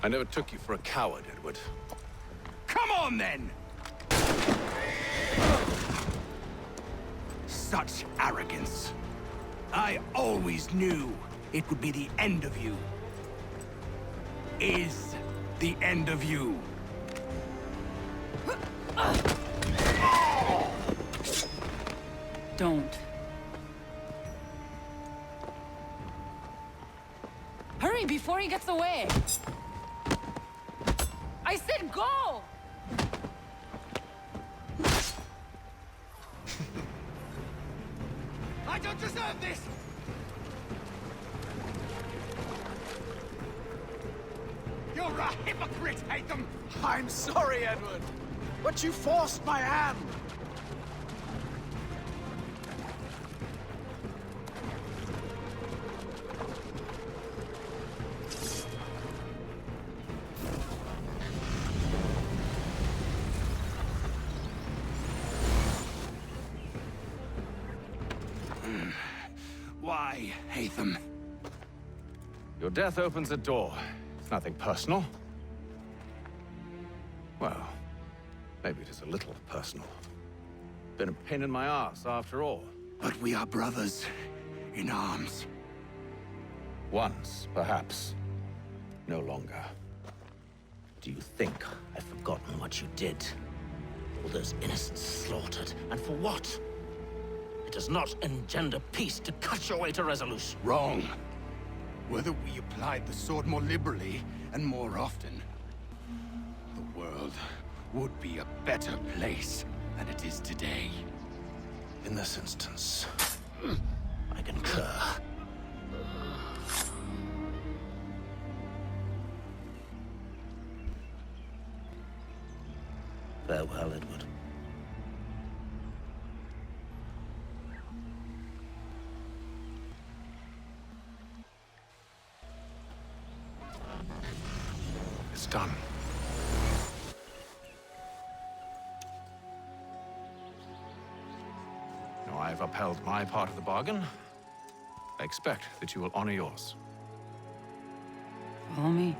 I never took you for a coward, Edward. Come on, then! Such arrogance. I always knew it would be the end of you. Is the end of you. Don't. Hurry before he gets away! I said go! I don't deserve this! You're a hypocrite, Hatham! I'm sorry, Edward, but you forced my hand. Why, Hatham? Your death opens a door. It's nothing personal. Well, maybe it is a little personal. Been a pain in my ass, after all. But we are brothers in arms. Once, perhaps. No longer. Do you think I've forgotten what you did? All those innocents slaughtered, and for what? It does not engender peace to cut your way to resolution. Wrong. Whether we applied the sword more liberally and more often, the world would be a better place than it is today. In this instance, I concur. Farewell, Edward. it's done. Now I've upheld my part of the bargain. I expect that you will honor yours. Follow me.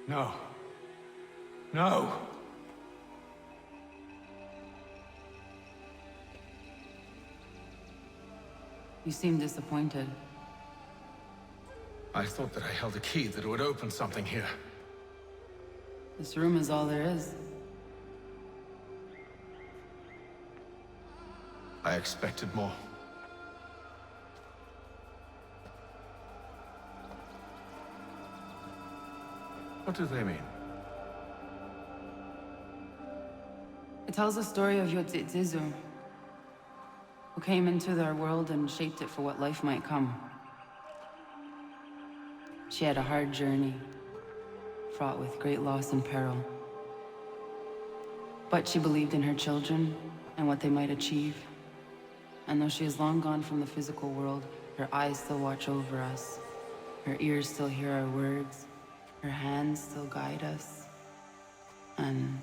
No. No! You seem disappointed. I thought that I held a key that would open something here. This room is all there is. I expected more. What do they mean? It tells the story of Yotzitzizu, who came into their world and shaped it for what life might come. She had a hard journey, fraught with great loss and peril. But she believed in her children and what they might achieve. And though she is long gone from the physical world, her eyes still watch over us. Her ears still hear our words. Her hands still guide us. And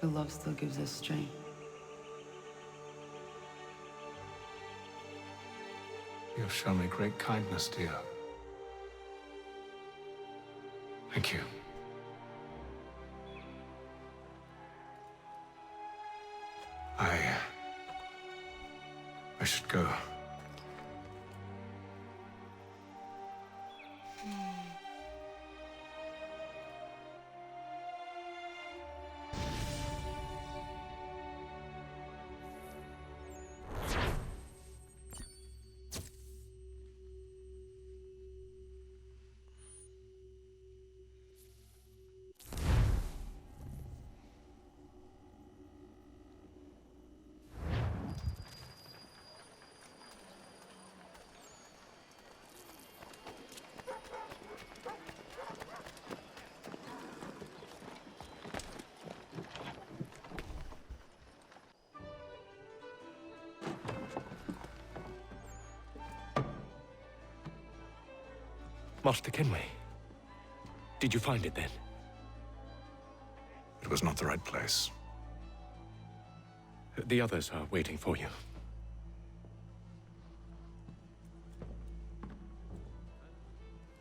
her love still gives us strength. You have shown me great kindness, dear. Thank you. I should go. Master Kenway, did you find it then? It was not the right place. The others are waiting for you.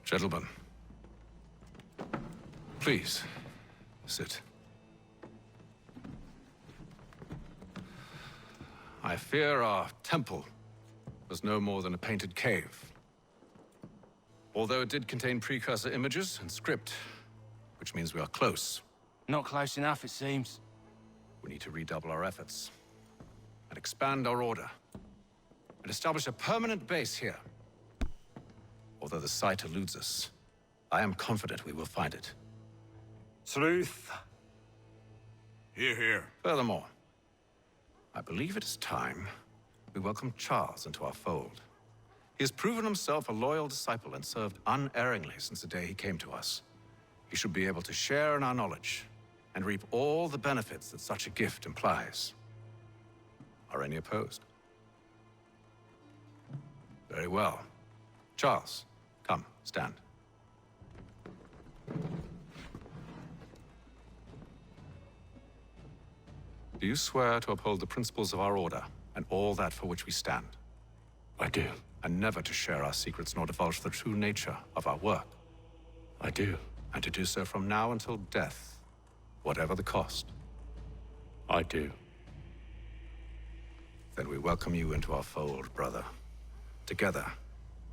Gentlemen, please, sit. I fear our temple was no more than a painted cave. Although it did contain precursor images and script, which means we are close. Not close enough, it seems. We need to redouble our efforts and expand our order and establish a permanent base here. Although the site eludes us, I am confident we will find it. Truth. Hear, hear. Furthermore, I believe it is time we welcome Charles into our fold. He has proven himself a loyal disciple and served unerringly since the day he came to us. He should be able to share in our knowledge and reap all the benefits that such a gift implies. Are any opposed? Very well. Charles, come, stand. Do you swear to uphold the principles of our order and all that for which we stand? I do. And never to share our secrets nor divulge the true nature of our work? I do. And to do so from now until death, whatever the cost? I do. Then we welcome you into our fold, brother. Together,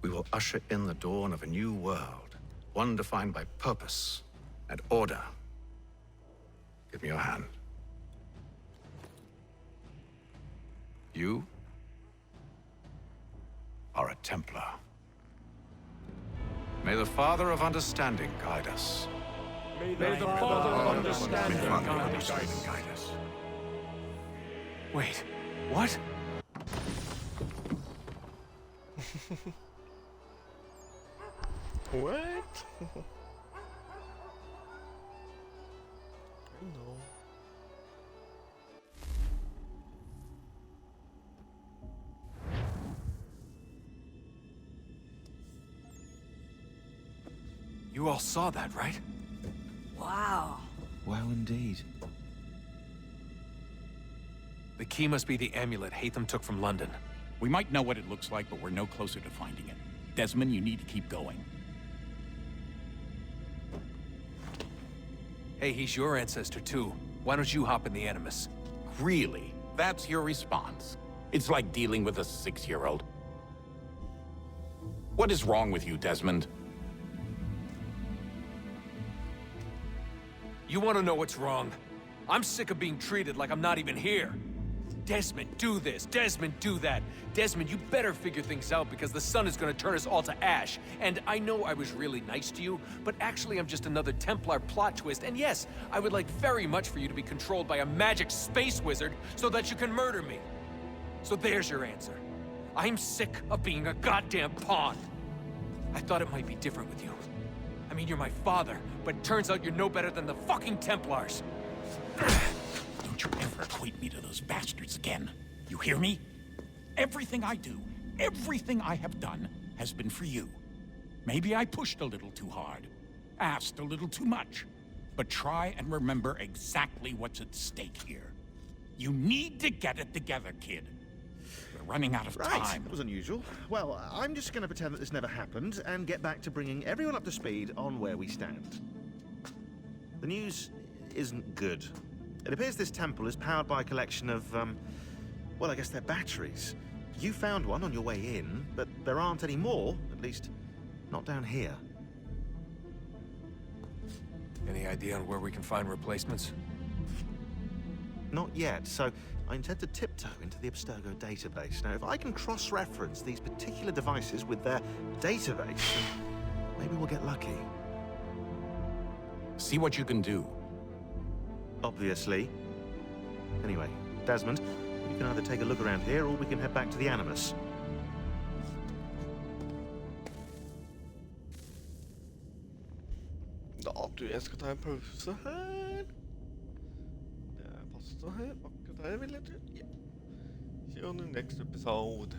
we will usher in the dawn of a new world, one defined by purpose and order. Give me your hand. You are a Templar. May the Father of Understanding guide us. May the Father of Understanding guide us. Wait, what? What? No. You all saw that, right? Wow. Wow, indeed. The key must be the amulet Hatham took from London. We might know what it looks like, but we're no closer to finding it. Desmond, you need to keep going. Hey, he's your ancestor too. Why don't you hop in the Animus? Really? That's your response? It's like dealing with a 6-year-old. What is wrong with you, Desmond? You want to know what's wrong? I'm sick of being treated like I'm not even here. Desmond, do this. Desmond, do that. Desmond, you better figure things out because the sun is going to turn us all to ash. And I know I was really nice to you, but actually I'm just another Templar plot twist. And yes, I would like very much for you to be controlled by a magic space wizard so that you can murder me. So there's your answer. I'm sick of being a goddamn pawn. I thought it might be different with you. I mean, you're my father, but turns out you're no better than the fucking Templars. Don't you ever equate me to those bastards again. You hear me? Everything I do, everything I have done, has been for you. Maybe I pushed a little too hard, asked a little too much, but try and remember exactly what's at stake here. You need to get it together, kid. We're running out of time. That was unusual. Well, I'm just going to pretend that this never happened and get back to bringing everyone up to speed on where we stand. The news isn't good. It appears this temple is powered by a collection of, well, I guess they're batteries. You found one on your way in, but there aren't any more, at least not down here. Any idea on where we can find replacements? Not yet, so I intend to tiptoe into the Abstergo database. Now, if I can cross-reference these particular devices with their database, then maybe we'll get lucky. See what you can do. Obviously. Anyway, Desmond, you can either take a look around here or we can head back to the Animus. Ja, du, jag ska ta en paus här. Pasta här, akkurat här vill jag tro. Yeah. See you on the next episode.